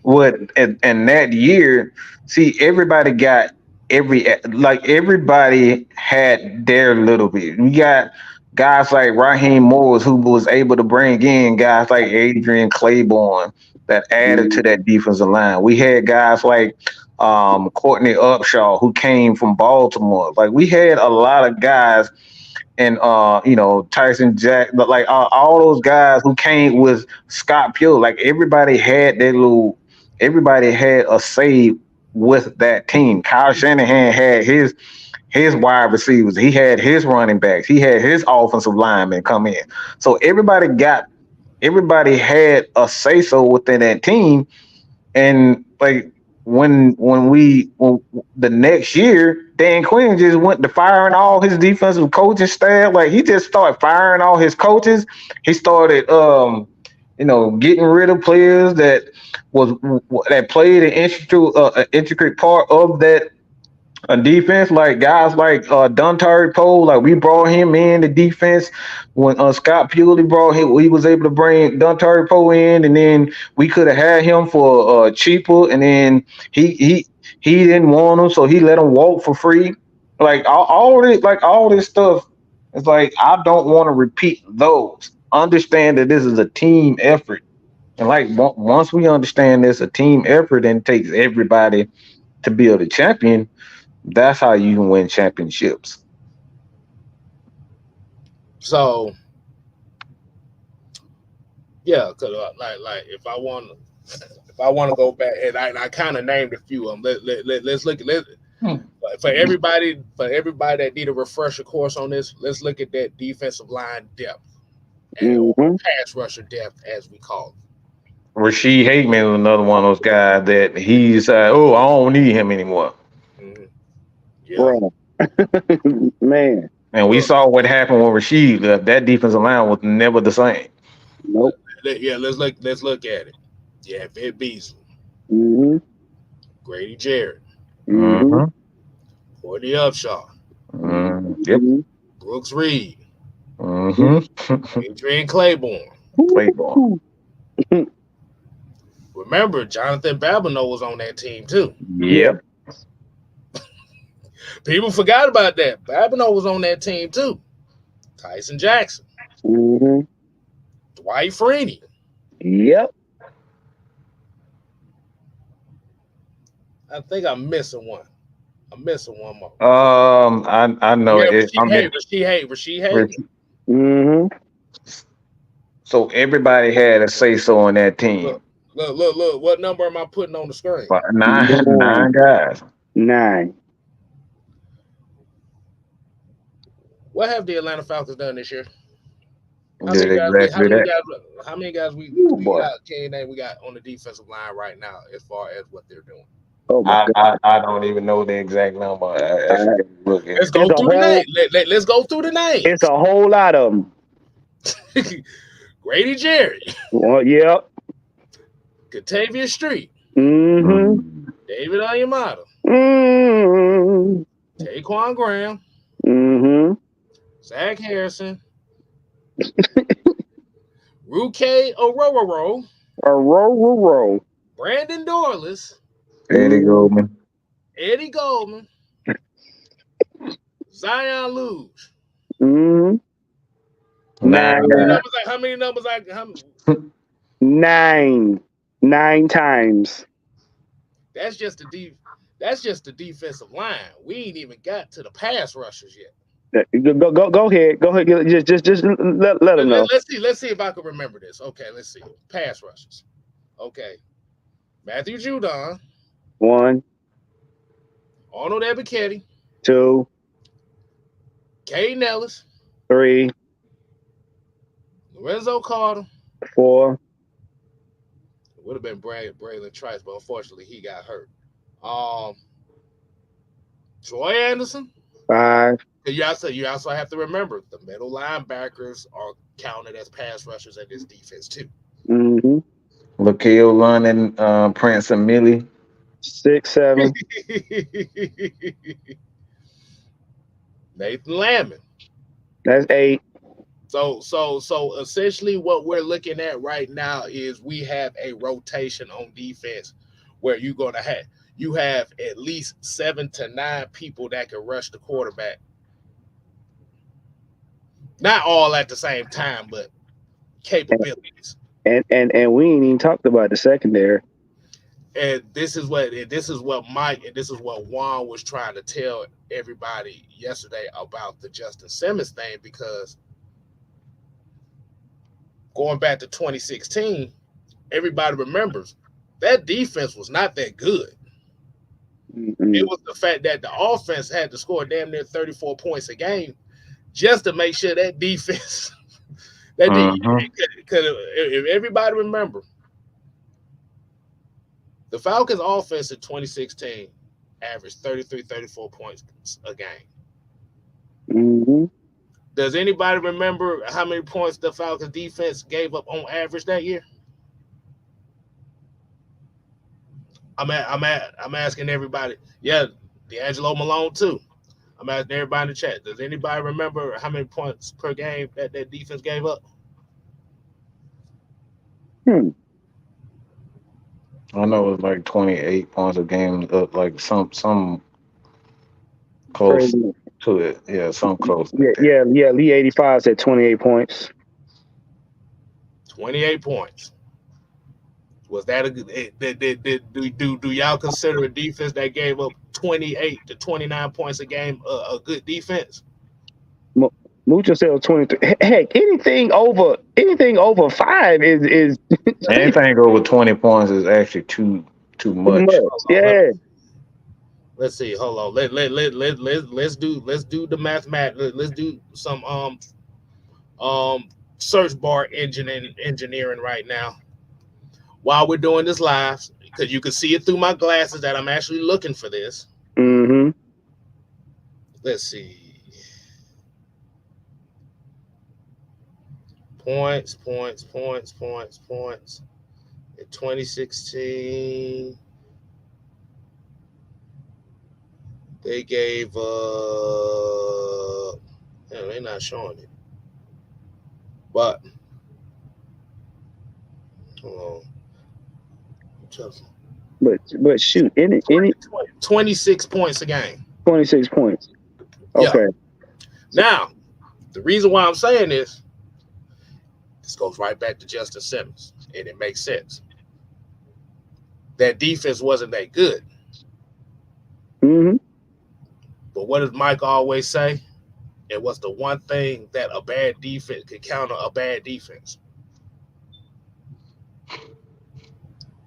what and that year, see, everybody had their little bit. We got guys like Raheem Morris who was able to bring in guys like Adrian Claiborne that added to mm, that defensive line. We had guys like Courtney Upshaw who came from Baltimore. Like we had a lot of guys and Tyson Jack, but like all those guys who came with Scott Pure, like everybody had a say with that team. Kyle Shanahan had his wide receivers, he had his running backs, he had his offensive linemen come in. So everybody had a say so within that team, and like when the next year, Dan Quinn just went to firing all his defensive coaching staff. Like he just started firing all his coaches. He started getting rid of players was that played an intricate part of that defense, like guys like Dontari Poe, like we brought him in the defense when Scott Purley brought him. We was able to bring Dontari Poe in, and then we could have had him for cheaper, and then he didn't want him, so he let him walk for free. Like all this stuff. It's like I don't want to repeat those. Understand that this is a team effort, and like once we understand this a team effort and it takes everybody to build a champion, that's how you can win championships. so yeah, cause like if I want to go back and I kind of named a few of them. Let's look at Hmm. for everybody that need a refresher course on this. Let's look at that defensive line depth. or Mm-hmm. pass rusher depth, as we call Rasheed Hageman is another one of those guys that he's oh, I don't need him anymore. it. Yeah. Bro. Man. And we Look, saw what happened with Rasheed. That defensive line was never the same. Nope. yeah, let's look at it. Yeah, Vic Beasley, Mm-hmm. Grady Jarrett, Mm-hmm. Mm-hmm. Courtney Upshaw, Yep. Mm-hmm. Brooks Reed, Mm-hmm. Adrian Claiborne. Claiborne. Ooh. Remember, Jonathan Babineau was on that team too. Yep. Yep. People forgot about that. Babineau was on that team too. Tyson Jackson, Mm-hmm. Dwight Freeney. Yep. I think I'm missing one. I'm missing one more. I know Yeah, it. I mean, Rasheed Hayden. Mm-hmm. so everybody had a say so on that team. Look, look. What number am I putting on the screen? But nine, Nine. nine guys. 9. What have the Atlanta Falcons done this year? How Did many guys we? How exactly many that. guys? How many guys Ooh, we boy. got? Can name we got on the defensive line right now as far as what they're doing? Oh my God. I don't even know the exact number. I Uh, should look at Let's it. go it's a through the whole name. Let's go through the it's names. a whole lot of them. Grady Jarrett, Well, yep. Katavius Street, Mm-hmm. David Onyemata, Mm-hmm. Taquan Graham, Mm-hmm. Zach Harrison, Ruke Orororo, A row. Brandon Dorless, Eddie Goldman. Eddie Goldman, Zion Luge. Mm-hmm. 9. 9 guys. How many numbers? Nine. 9 times. That's just the That's just the defensive line. We ain't even got to the pass rushers yet. Go ahead. Go ahead. Just let them know. Let's see if I can remember this. Okay, let's see. Pass rushers. Okay. Matthew Judon, 1, Arnold Ebiketie, 2, Caden Ellis, 3, Lorenzo Carter. 4. It would have been Braylon Trice, but unfortunately he got hurt. Troy Anderson. 5. You also have to remember the middle linebackers are counted as pass rushers in this defense too. Mm-hmm. LaKale London, Prince and Millie. 6, 7. Nathan Lamon. That's 8. So essentially what we're looking at right now is we have a rotation on defense where you have at least 7 to 9 people that can rush the quarterback. Not all at the same time, but capabilities. And we ain't even talked about the secondary. And this is what Mike and this is what Juan was trying to tell everybody yesterday about the Justin Simmons thing, because going back to 2016, everybody remembers that defense was not that good. Mm-mm. It was the fact that the offense had to score damn near 34 points a game just to make sure that defense because if everybody remember, the Falcons offense in 2016 averaged 33, 34 points a game. Mm-hmm. Does anybody remember how many points the Falcons defense gave up on average that year? I'm asking everybody. Yeah, D'Angelo Malone too. I'm asking everybody in the chat. Does anybody remember how many points per game that defense gave up? I know it was like 28 points a game, like some close Crazy. to it. Yeah, some close. Yeah. Lee 85 said 28 points. 28 points. Was that a good? Do y'all consider a defense that gave up 28 to 29 points a game a good defense? Mucho said 23. Heck, anything over 5 is Anything over 20 points is actually too much. Yeah. Let's see. Hold on. Let's do the mathematics. Let's do some search bar engineering right now while we're doing this live because you can see it through my glasses that I'm actually looking for this. Mm-hmm. Let's see. Points. In 2016, they gave they're not showing it. But hold on. But shoot, any 26 points a game. 26 points. Yeah. Okay. Now, the reason why I'm saying this goes right back to Justin Simmons, and it makes sense. That defense wasn't that good. Mm-hmm. But what does Mike always say? And what's the one thing that a bad defense could counter a bad defense?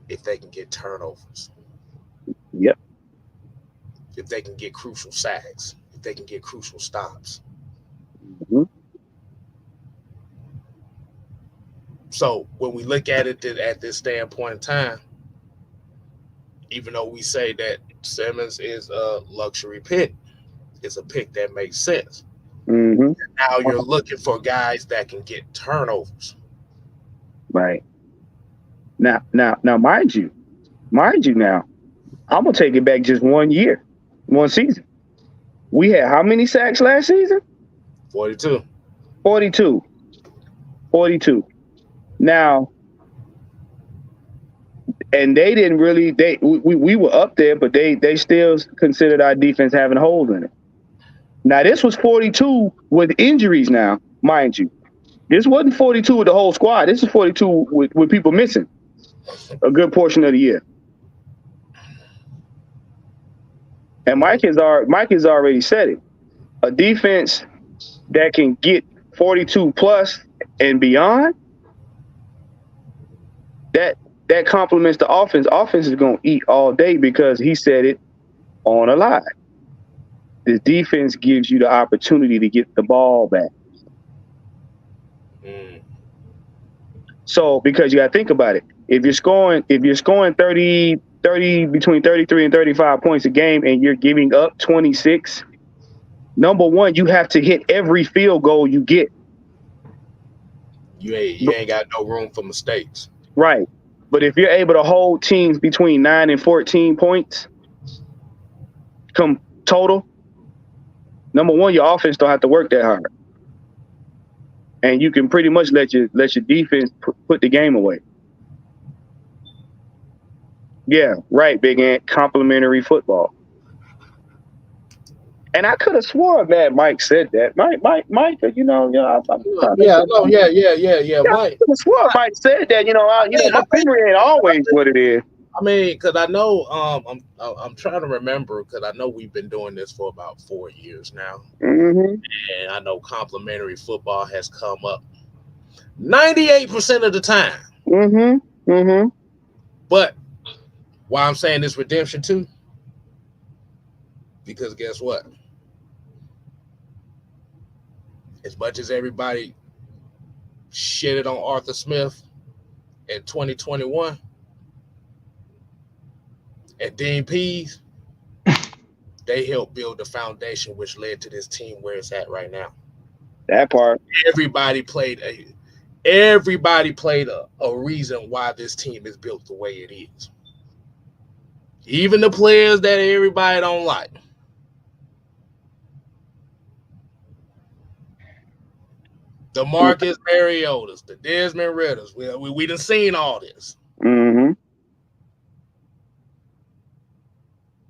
If they can get turnovers. Yep. If they can get crucial sacks. If they can get crucial stops. Mm-hmm. So when we look at it at this standpoint in time, even though we say that Simmons is a luxury pick, it's a pick that makes sense. Mm-hmm. Now you're looking for guys that can get turnovers. Right. Now, mind you, now, I'm gonna take it back just 1 year, 1 season. We had how many sacks last season? 42. 42. Now, and they didn't really. We were up there, but they still considered our defense having holes in it. Now, this was 42 with injuries. Now, mind you, this wasn't 42 with the whole squad. This is 42 with people missing a good portion of the year. And Mike has already said it. A defense that can get 42 plus and beyond, that complements the offense. Offense is going to eat all day because he said it on a live. The defense gives you the opportunity to get the ball back. So, because you got to think about it, if you're scoring 30 between 33 and 35 points a game and you're giving up 26, number one, you have to hit every field goal you get. You ain't got no room for mistakes. Right. But if you're able to hold teams between 9 and 14 points come total, number one, your offense don't have to work that hard. And you can pretty much let your defense put the game away. Yeah, right, Big Ant. Complimentary football. And I could have sworn that Mike said that. Mike, Mike, you know, Yeah, Mike. I could have sworn Mike said that. My memory ain't always what it is. I mean, because I know I'm trying to remember because I know we've been doing this for about 4 years now, and I know complimentary football has come up 98% of the time. But why I'm saying this redemption too? Because guess what? As much as everybody shitted on Arthur Smith in 2021 and Dean Pease, they helped build the foundation which led to this team where it's at right now. That part. Everybody played a reason why this team is built the way it is. Even the players that everybody don't like. The Marcus Mariotas, the Desmond Ritters. We done seen all this.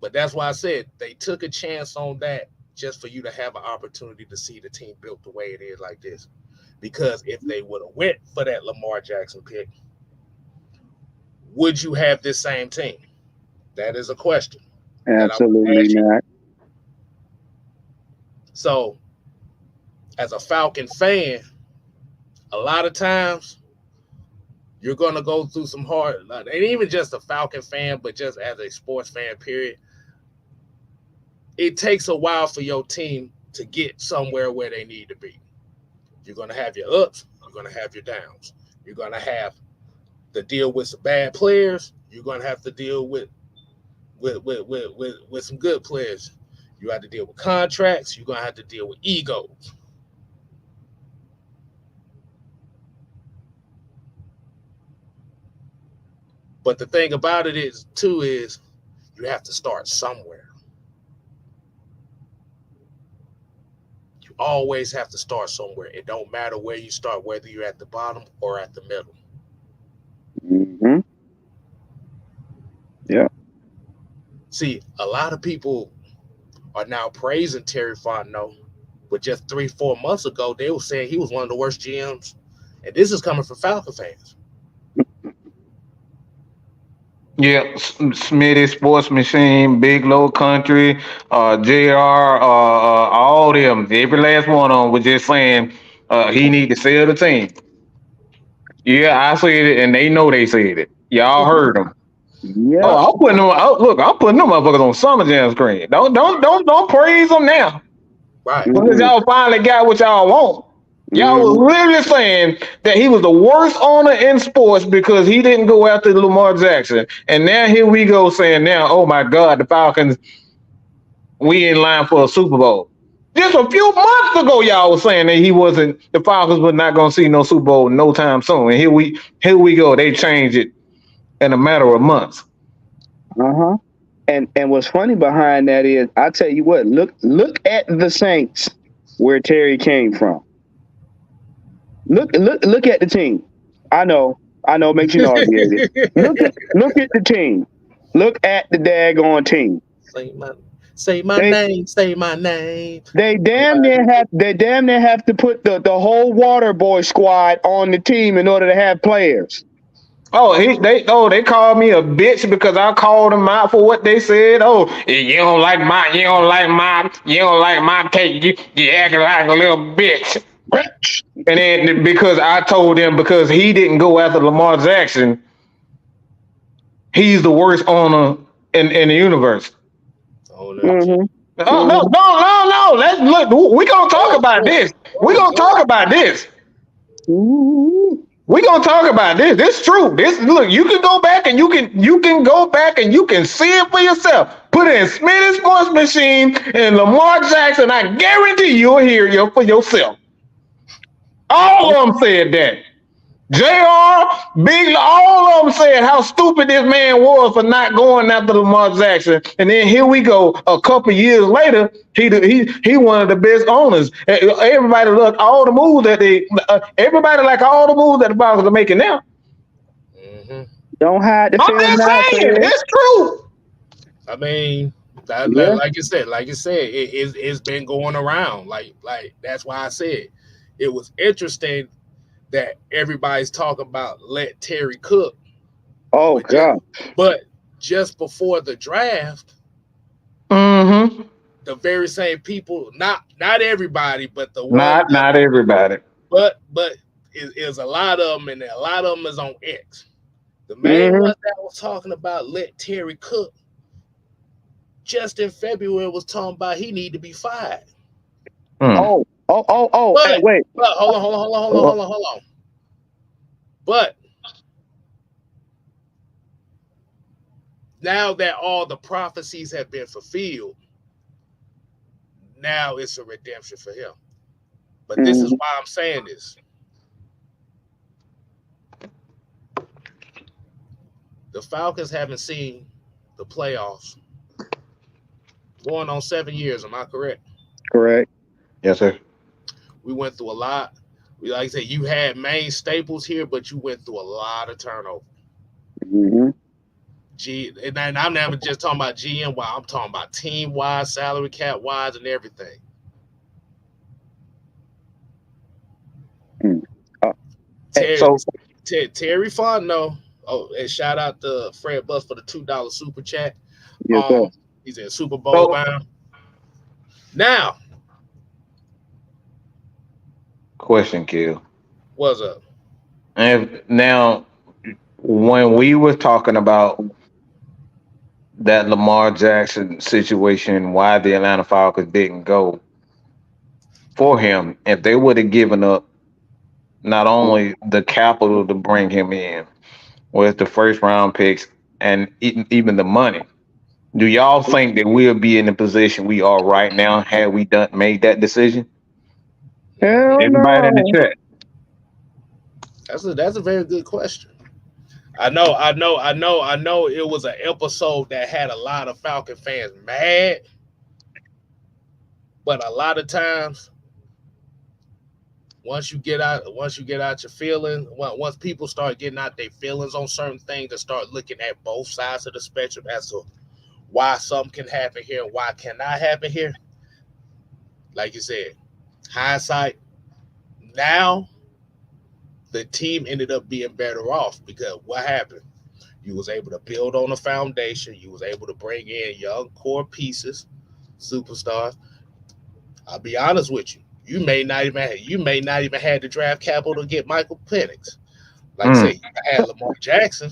But that's why I said they took a chance on that just for you to have an opportunity to see the team built the way it is like this. Because if they would have went for that Lamar Jackson pick, would you have this same team? That is a question. Absolutely not. So, as a Falcon fan, a lot of times you're going to go through some hard, and even just a Falcon fan, but just as a sports fan, period, it takes a while for your team to get somewhere where they need to be. You're going to have your ups, You're going to have your downs. You're going to have to deal with some bad players. You're going to have to deal with some good players. You have to deal with contracts. You're going to have to deal with egos. But the thing about it is, too, is you have to start somewhere. You always have to start somewhere. It don't matter where you start, whether you're at the bottom or at the middle. Mm-hmm. Yeah. See, a lot of people are now praising Terry Fontenot, but just 3-4 months ago, they were saying he was one of the worst GMs. And this is coming from Falcon fans. Yeah, Smitty, Sports Machine, Big Low Country, JR, all them, every last one of them was just saying he need to sell the team. Yeah, I said it, and they know they said it. Y'all heard them. Yeah. Oh, I'm putting them. Look, I'm putting them motherfuckers on Summer Jam screen. Don't praise them now Right. because y'all finally got what y'all want. Y'all was literally saying that he was the worst owner in sports because he didn't go after Lamar Jackson. And now here we go saying now, oh my God, the Falcons, we in line for a Super Bowl. Just a few months ago, y'all was saying that the Falcons were not going to see no Super Bowl no time soon. And here we go. They changed it in a matter of months. Uh-huh. And what's funny behind that is, I tell you what, look at the Saints where Terry came from. Look at the team. I know, makes you nauseated. Look at the team. Look at the daggone team. Say my name. Say my name. They damn near have to put the whole Water Boy squad on the team in order to have players. Oh, they called me a bitch because I called them out for what they said. Oh, you don't like my cake. You acting like a little bitch. And then because I told them because he didn't go after Lamar Jackson, he's the worst owner in the universe. Oh, no. Mm-hmm. No. Let's look. We're gonna talk about this. We're gonna talk about this. We're gonna talk about this. This is true. Look, you can go back and you can go back and you can see it for yourself. Put in Smitty Sports Machine and Lamar Jackson. I guarantee you'll hear it for yourself. All of them said that. JR, Big, all of them said how stupid this man was for not going after Lamar Jackson. And then here we go. A couple years later, he one of the best owners. Everybody look all the moves that everybody like all the moves that the Falcons are making now. Mm-hmm. Don't hide the I'm film just now, saying, it's true. I mean, like you said, it's been going around. Like that's why I said it was interesting that everybody's talking about let Terry cook. Oh God! But just before the draft, the very same people, not everybody, but the not everybody, but it's a lot of them, and a lot of them is on X. The main one that was talking about let Terry cook. Just in February was talking about he need to be fired. Oh! But, hey, wait. But hold on. But now that all the prophecies have been fulfilled, now it's a redemption for him. But this is why I'm saying this. The Falcons haven't seen the playoffs going on 7 years. Am I correct? Correct. Yes, sir. We went through a lot. Like I said, you had main staples here, but you went through a lot of turnover. Mm-hmm. And I'm never just talking about GM wise. I'm talking about team wise, salary cap wise, and everything. Terry Fontenot. Oh, and shout out to Fred Bus for the $2 super chat. Yes, sir. He's in Super Bowl bound. Now, question, Kill. What's up? And now, when we were talking about that Lamar Jackson situation, why the Atlanta Falcons didn't go for him, if they would have given up not only the capital to bring him in, with the first round picks and even the money. Do y'all think that we'll be in the position we are right now had we done made that decision? Hell Everybody in the no. chat. That's a very good question. I know. It was an episode that had a lot of Falcon fans mad, but a lot of times, once you get out your feelings, once people start getting out their feelings on certain things and start looking at both sides of the spectrum as to why something can happen here and why cannot happen here, like you said, hindsight. Now the team ended up being better off because what happened? You was able to build on a foundation. You was able to bring in young core pieces, superstars. I'll be honest with you. You may not even had the draft capital to get Michael Penix. Like I say, Mm, you had Lamar Jackson.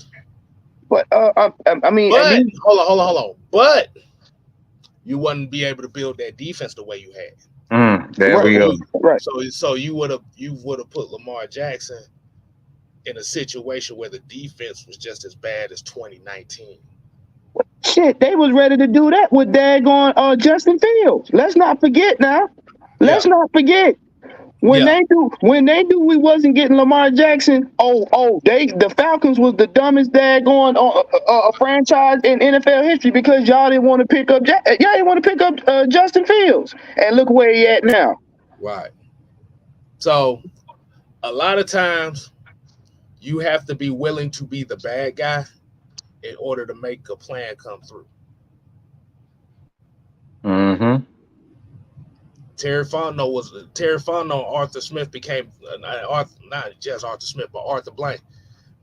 But I mean, at But least hold on. But you wouldn't be able to build that defense the way you had. there right, we So go. right. so you would have put Lamar Jackson in a situation where the defense was just as bad as 2019. Shit, they was ready to do that with daggone Justin Fields. Let's not forget now. Yeah, Let's not forget. When yeah, they knew we wasn't getting Lamar Jackson, the Falcons was the dumbest daggone franchise in NFL history because y'all didn't want to pick up Justin Fields, and look where he at now. right. So a lot of times you have to be willing to be the bad guy in order to make a plan come through. Mm-hmm. Terry Fontenot and Arthur Smith became not just Arthur Smith, but Arthur Blank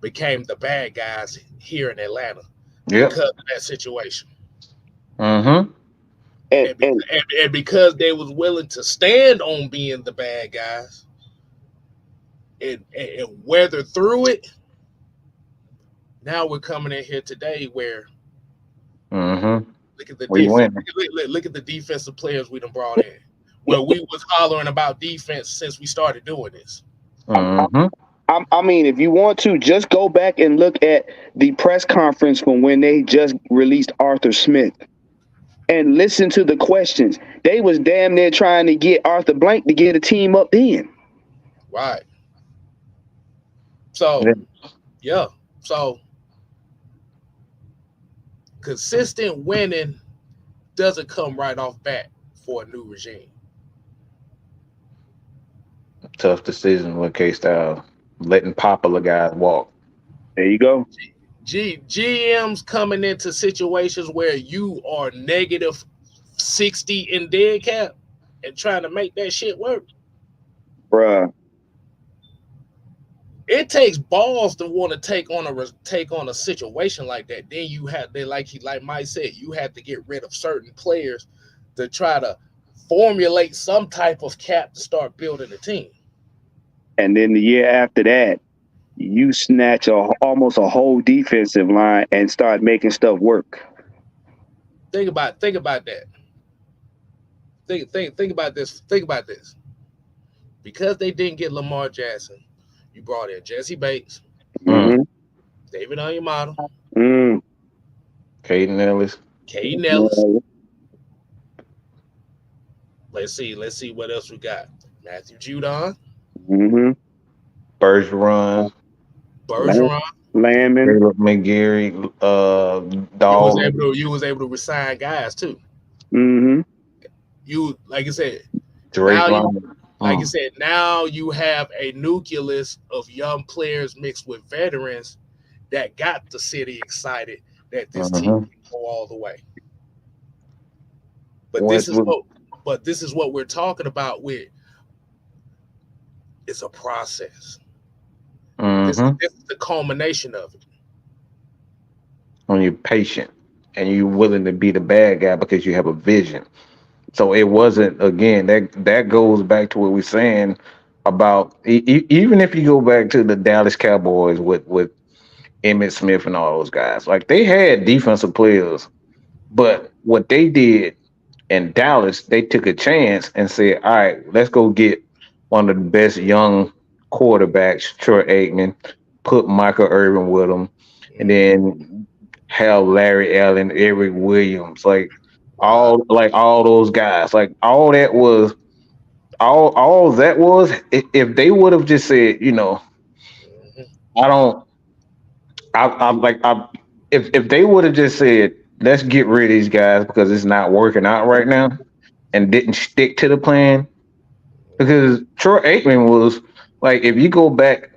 became the bad guys here in Atlanta Yep. because of that situation. Mm-hmm. And And, be, and and because they was willing to stand on being the bad guys and weather through it, now we're coming in here today where Mm-hmm. look at the We defense. win. Look at the defensive players we done brought in. Where we was hollering about defense since we started doing this. Mm-hmm. I mean, if you want to, just go back and look at the press conference from when they just released Arthur Smith and listen to the questions. They was damn near trying to get Arthur Blank to get a team up then. Right. So, yeah. So, consistent winning doesn't come right off bat for a new regime. Tough decision with K Style letting popular guys walk. There you go. GMs coming into situations where you are negative 60 in dead cap and trying to make that shit work. Bruh. It takes balls to want to take on a situation like that. Then you have like Mike said, you have to get rid of certain players to try to formulate some type of cap to start building a team. And then the year after that, you snatch almost a whole defensive line and start making stuff work. Think about that. Think about this. Think about this. Because they didn't get Lamar Jackson, you brought in Jesse Bates, Mm-hmm. David Onyemata, Mm. Caden Ellis. Caden Ellis. Let's see what else we got. Matthew Judon, Mm-hmm. Bergeron. Bergeron. Landman. Caleb McGarry. You was Dog. able to resign guys too. Mm-hmm. You like I said, Drake now London. like I said, now you have a nucleus of young players mixed with veterans that got the city excited that this team Mm-hmm. can go all the way. But Once this is what we're talking about with it's a process. This Mm-hmm. is the culmination of it. When you're patient and you're willing to be the bad guy because you have a vision. So it wasn't again that goes back to what we're saying about even if you go back to the Dallas Cowboys with Emmitt Smith and all those guys, like they had defensive players, but what they did in Dallas, they took a chance and said, "All right, let's go get one of the best young quarterbacks, Troy Aikman, put Michael Irvin with him, and Mm-hmm. then have Larry Allen, Eric Williams, Right. all those guys, all that was all that was if they would have just said, Mm-hmm. I don't, I like I if they would have just said, let's get rid of these guys because it's not working out right now, and didn't stick to the plan, because Troy Aikman was like, if you go back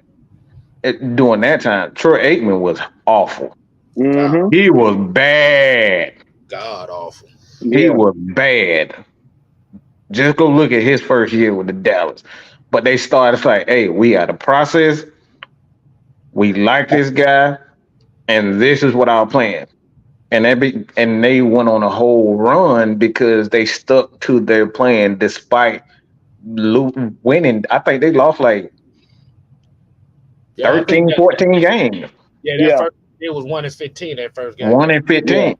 during that time, Troy Aikman was awful. God, Mm-hmm. He was bad. God awful. He Yeah. was bad. Just go look at his first year with the Dallas. But they started like, hey, we got a process. We like this guy, and this is what our plan. And they went on a whole run because they stuck to their plan despite winning. I think they lost like Yeah, I think 13, that 14 games. yeah, that Yeah. first it was 1-15 that first game. 1-15. Yeah.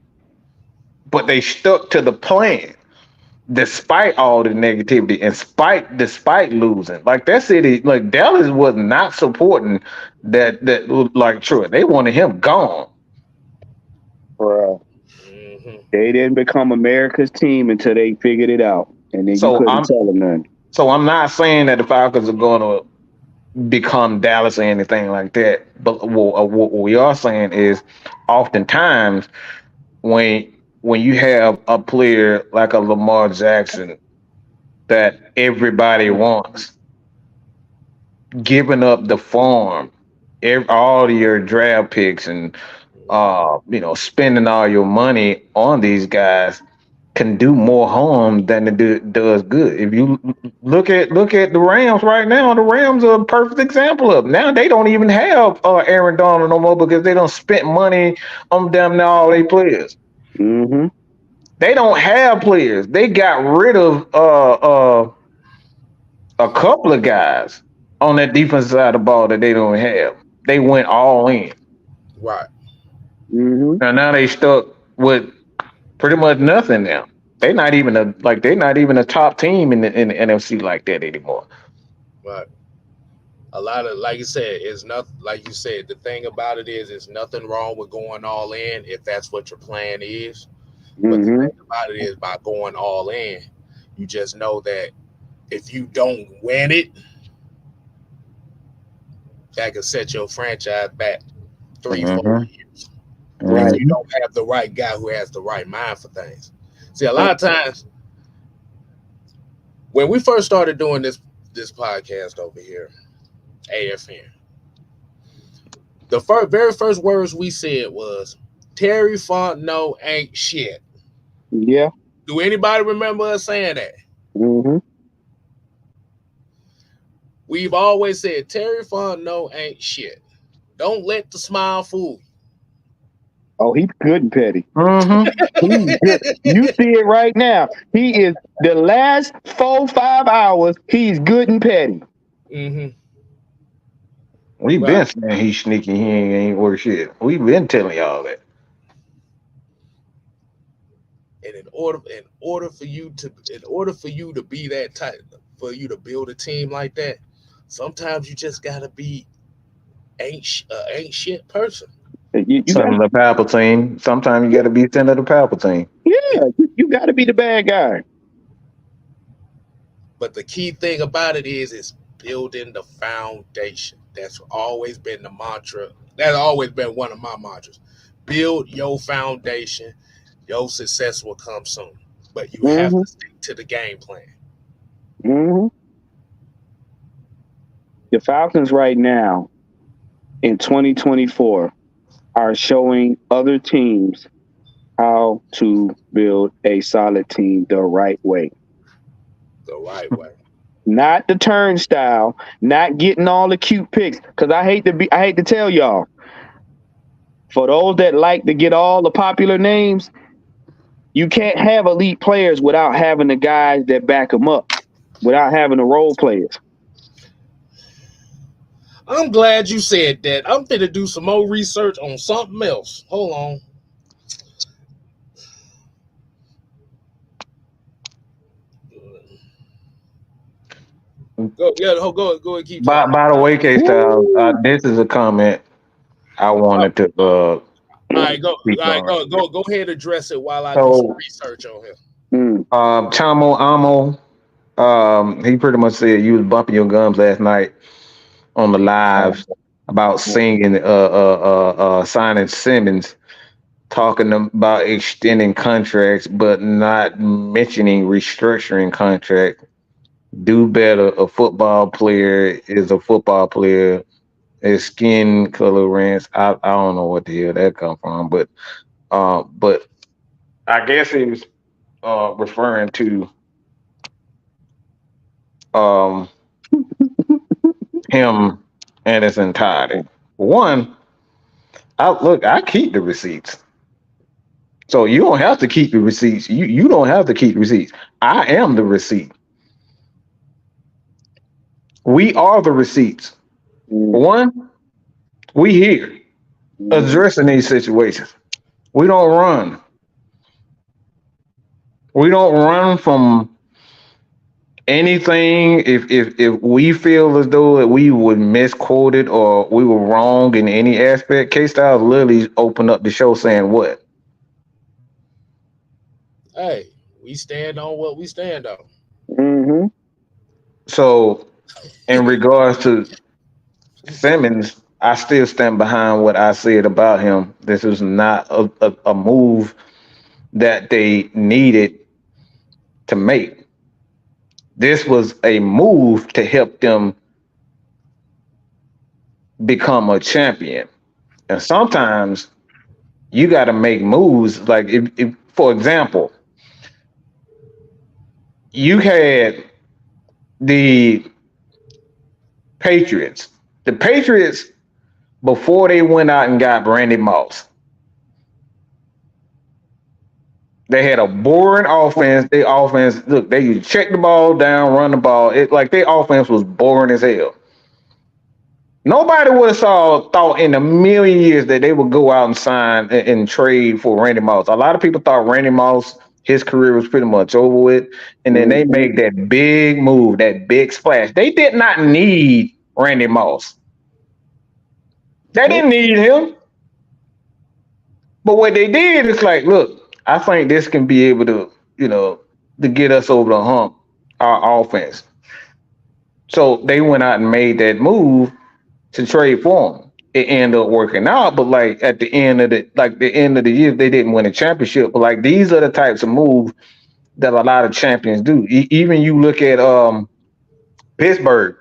But they stuck to the plan despite all the negativity and despite losing. Like that city, like Dallas was not supporting that like Troy. They wanted him gone. Bro. Mm-hmm. They didn't become America's team until they figured it out. And then you So couldn't I'm tell them nothing. so I'm not saying that the Falcons are going to become Dallas or anything like that. But what we are saying is, oftentimes when you have a player like a Lamar Jackson that everybody wants, giving up the farm, all your draft picks, and spending all your money on these guys can do more harm than does good. If you look at the Rams right now, the Rams are a perfect example of it. Now they don't even have Aaron Donald no more because they don't spent money on them now all their players. Mm-hmm. They don't have players. They got rid of a couple of guys on that defensive side of the ball that they don't have. They went all in. Right. Mm-hmm. And now they stuck with pretty much nothing now. They're not even a top team in the NFC like that anymore. Right. A lot of like you said, it's not like you said, the thing about it is it's nothing wrong with going all in if that's what your plan is. But the Mm-hmm. thing about it is by going all in, you just know that if you don't win it, that could set your franchise back 3-4 years. If Right. you Hmm. don't have the right guy who has the right mind for things. See, a lot of times when we first started doing this podcast over here, AFN, the very first words we said was Terry Fontenot ain't shit. Yeah. Do anybody remember us saying that? Mm-hmm. We've always said Terry Fontenot ain't shit. Don't let the smile fool Oh, he's good and petty. Hmm. He's good. You see it right now. He is the last 4-5 hours. He's good and petty. you. Mm-hmm. We've Right. been saying he's sneaky. He ain't worth shit. We've been telling y'all that. And in order for you to be that type, for you to build a team like that, sometimes you just gotta be ain't shit person. You got Senator Palpatine. Sometimes you got to be Senator Palpatine. yeah. You got to be the bad guy. But the key thing about it is building the foundation. That's always been the mantra. That's always been one of my mantras. Build your foundation. Your success will come soon. But you have Mm-hmm. to stick to the game plan. Mm-hmm. The Falcons right now in 2024 are showing other teams how to build a solid team the right way. The right way. Not the turnstile, not getting all the cute pics. Cause I hate to tell y'all, for those that like to get all the popular names, you can't have elite players without having the guys that back them up, without having the role players. I'm glad you said that. I'm finna do some more research on something else. Hold on. Go, yeah, go and keep talking. By the way, K Styles, Woo. this is a comment I Uh, wanted to all right, go. All speak right, on. go ahead and address it while I do some So, research on him. Mm. Chamo Amo, he pretty much said you was bumping your gums last night on the lives about singing, signing Simmons, talking about extending contracts, but not mentioning restructuring contract. Do better. A football player is a football player. His skin color rants. I don't know what the hell that come from, but I guess he was referring to um him and his entirety. One, I keep the receipts. So you don't have to keep the receipts. You don't have to keep receipts. I am the receipt. We are the receipts. Mm. One, we here Mhm. addressing these situations. We don't run. We don't run from anything. If we feel as though that we were misquoted or we were wrong in any aspect, K Styles literally opened up the show saying what? Hey, we stand on what we stand on. Mhm. So in regards to Simmons, I still stand behind what I said about him. This was not a move that they needed to make. This was a move to help them become a champion. And sometimes you got to make moves. Like, if, for example, you had the Patriots. The Patriots, before they went out and got Randy Moss, they had a boring offense. Their offense, look, they check the ball down, run the ball. It like their offense was boring as hell. Nobody would have thought in a million years that they would go out and sign and trade for Randy Moss. A lot of people thought Randy Moss, his career was pretty much over with. And then they Mhm. made that big move, that big splash. They did not need Randy Moss. They Nope. didn't need him. But what they did is like, look, I think this can be able to, to get us over the hump, our offense. So they went out and made that move to trade for him. It ended up working out, but like at the end of the year, they didn't win a championship. But like these are the types of moves that a lot of champions do. Even you look at Pittsburgh.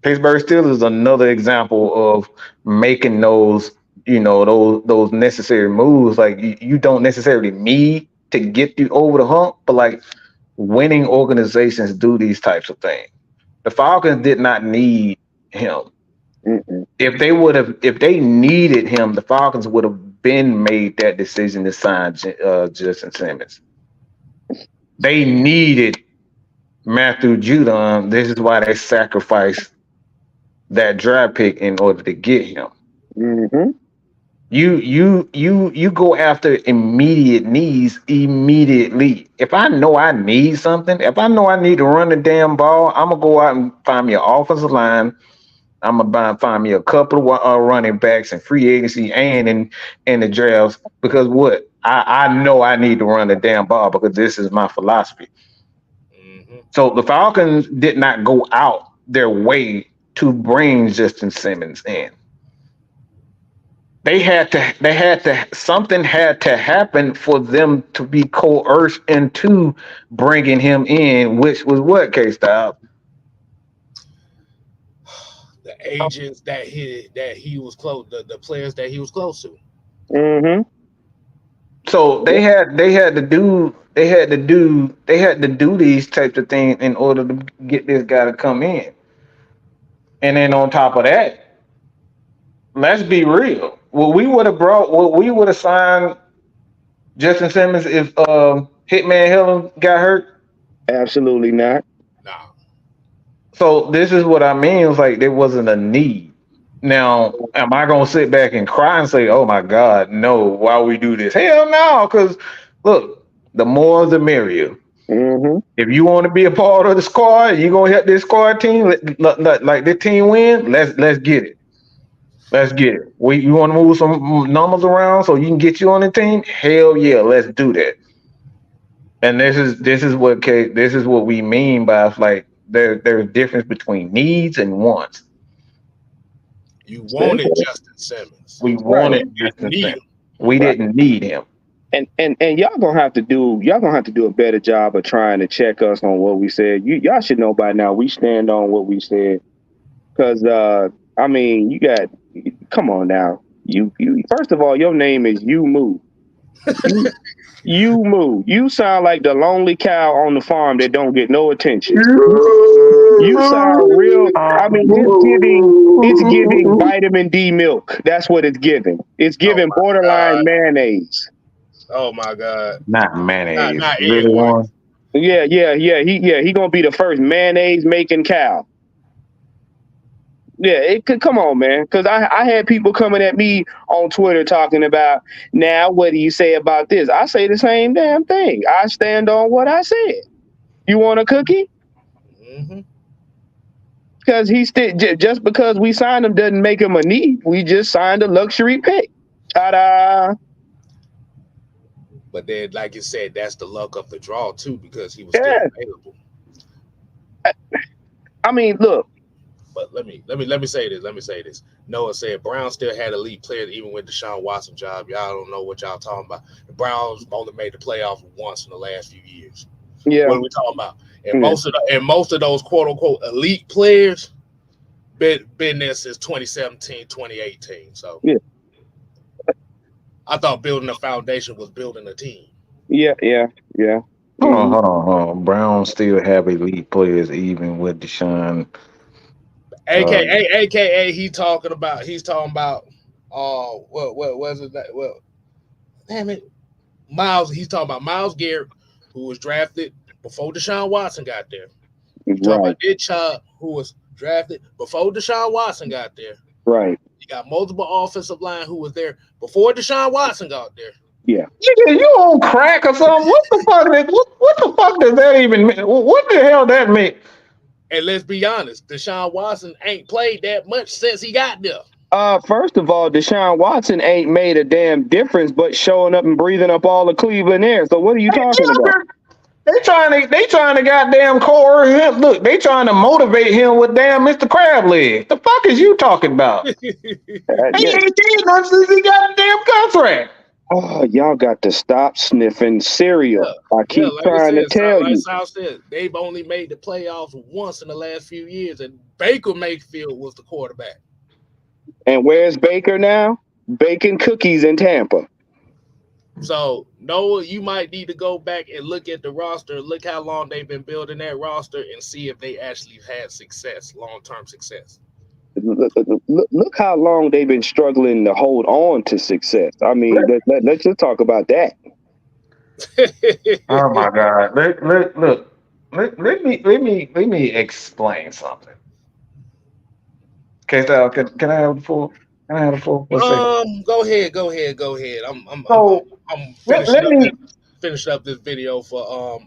Pittsburgh Steelers is another example of making those, those necessary moves. Like you don't necessarily need to get you over the hump, but like winning organizations do these types of things. The Falcons did not need him. Mm-mm. If they needed him, the Falcons would have been made that decision to sign Justin Simmons. They needed Matthew Judon. This is why they sacrificed that draft pick in order to get him. Mhm. You go after immediate needs immediately. If I know I need something, if I know I need to run the damn ball, I'm gonna go out and find me an offensive line. I'm gonna find me a couple of running backs and free agency and in the drafts because what I know I need to run the damn ball because this is my philosophy. Hmm. So the Falcons did not go out their way to bring Justin Simmons in. Something had to happen for them to be coerced into bringing him in, which was what, K Style? The agents that he was close, the players that he was close to. Mhm. So Yep. they had to do these types of things in order to get this guy to come in. And then on top of that, let's be real. What we would have signed Justin Simmons if Hitman Helen got hurt. Absolutely not. Nah, So this is what I mean. It's like there wasn't a need. Now, am I gonna sit back and cry and say, "Oh my God, no, why we do this?" Hell no, because look, the more the merrier. Mm-hmm. If you want to be a part of the squad, you gonna help this squad team. Like this team win. Let's get it. Let's get it. You want to move some numbers around so you can get you on the team? Hell yeah, let's do that. And this is what we mean by like there's a difference between needs and wants. You wanted Justin Simmons. We Right. wanted Justin Need Simmons. him. We didn't need him. And y'all gonna have to do a better job of trying to check us on what we said. Y'all should know by now we stand on what we said. Cause I mean, come on now. You first of all, your name is You Moo. You Moo. You sound like the lonely cow on the farm that don't get no attention. You sound real. I mean, it's giving vitamin D milk. That's what it's giving. It's giving borderline mayonnaise. Oh my God. Not mayonnaise. Not Really egg white. one? Yeah. He gonna be the first mayonnaise making cow. Yeah, it could come on, man. Because I had people coming at me on Twitter talking about, now what do you say about this? I say the same damn thing. I stand on what I said. You want a cookie? Mm-hmm. Because just because we signed him doesn't make him a need. We just signed a luxury pick. Ta-da! But then, like you said, that's the luck of the draw too, because he was still available. I mean, look. But let me say this. Noah said Brown still had elite players even with Deshaun Watson job. Y'all don't know what y'all talking about. The Browns only made the playoffs once in the last few years. Yeah. What are we talking about? And most of those quote unquote elite players been there since 2017, 2018. So yeah. I thought building a foundation was building a team. Yeah. Hold on. Browns still have elite players even with Deshaun. AKA he's talking about what was it that damn it, Miles, he's talking about Myles Garrett, who was drafted before Deshaun Watson got there. He's talking about Nick Chubb, who was drafted before Deshaun Watson got there. Right. You got multiple offensive line who was there before Deshaun Watson got there. Yeah. You on crack or something? What the fuck does that even mean? What the hell that mean? And let's be honest, Deshaun Watson ain't played that much since he got there. First of all, Deshaun Watson ain't made a damn difference but showing up and breathing up all the Cleveland air. So what are you talking about? They trying to goddamn coerce him. Look, they trying to motivate him with damn Mr. Crab Leg. The fuck is you talking about? He ain't did nothing since he got a damn contract. Oh, y'all got to stop sniffing cereal. I keep trying to tell you. Like said, they've only made the playoffs once in the last few years, and Baker Mayfield was the quarterback. And where's Baker now? Baking cookies in Tampa. So, Noah, you might need to go back and look at the roster, look how long they've been building that roster, and see if they actually had success, long-term success. Look how long they've been struggling to hold on to success. I mean, let's just talk about that. Oh my God! Let me explain something. Okay, so can I have the floor? Can I have the floor? Go ahead. I'm finishing up this video for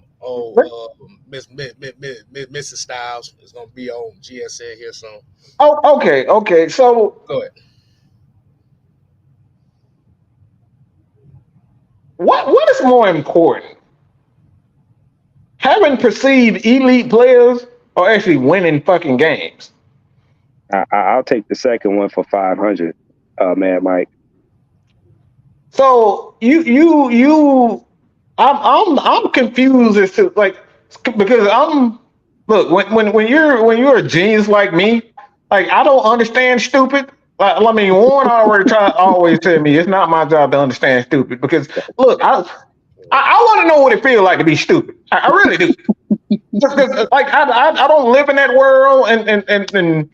Mrs. Styles. It's gonna be on GSN here soon. Oh, okay. So go ahead. What is more important? Having perceived elite players or actually winning fucking games? I'll take the second one for 500, Mad Mike. So I'm confused as to because when you're a genius like me, like I don't understand stupid. I mean, Warren always tell me it's not my job to understand stupid because look, I want to know what it feels like to be stupid. I really do. Because like I don't live in that world and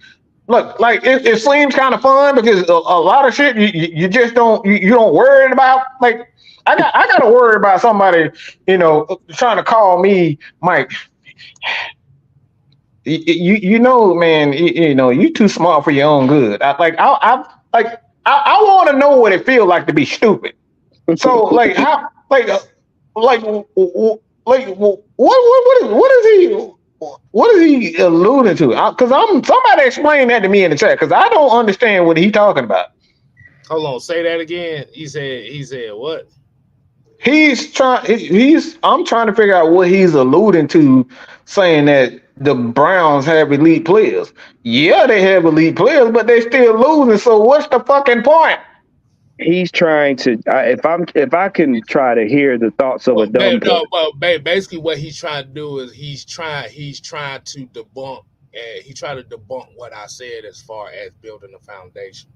look, like it seems kind of fun because a lot of shit you just don't worry about. Like I got to worry about somebody, trying to call me Mike. Man, you too smart for your own good. I want to know what it feels like to be stupid. So like how like like what is he alluding to? Because I'm somebody explain that to me in the chat because I don't understand what he talking about. Hold on, say that again. He said what? He's I'm trying to figure out what he's alluding to, saying that the Browns have elite players. Yeah, they have elite players, but they still losing. So what's the fucking point? He's trying to. If I can try to hear the thoughts of a Well, dumb person. no, well, basically what he's trying to do is he's trying to debunk he tried to debunk what I said as far as building a foundation.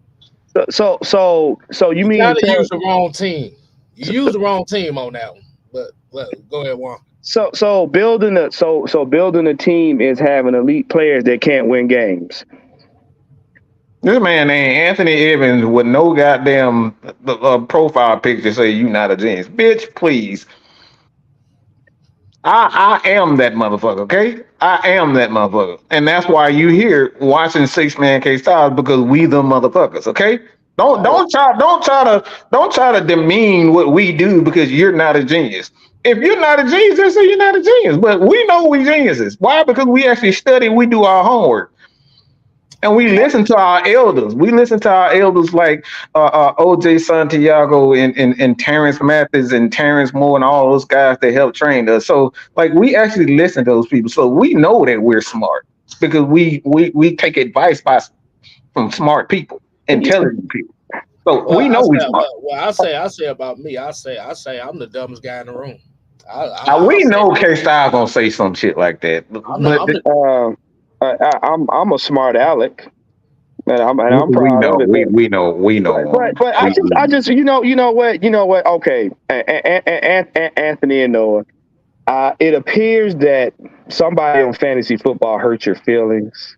So you You mean to kind of tell? used the wrong team. You used the wrong team on that one. But well, go ahead, Juan. So building a team is having elite players that can't win games. This man named Anthony Evans with no goddamn profile picture say you not a genius, bitch. Please, I am that motherfucker. Okay, I am that motherfucker, and that's why you here watching 6 Man K Styles because we the motherfuckers. Okay, don't Oh, don't try don't try to demean what we do because you're not a genius. If you're not a genius, then say you're not a genius. But we know we geniuses. Why? Because we actually study. We do our homework. And we listen to our elders. We listen to our elders like OJ Santiago and Terrence Mathis and Terrence Moore and all those guys that helped train us. So like we actually listen to those people. So we know that we're smart because we take advice from smart people, intelligent people. So well, we know we smart. I say about me. I say I'm the dumbest guy in the room. Now I'll we say know K Style gonna say some shit like that, I'm the, but I'm the I'm a smart aleck, and I'm we proud know of it. we know. But I just you know what. Okay, Anthony and Noah. It appears that somebody on fantasy football hurt your feelings.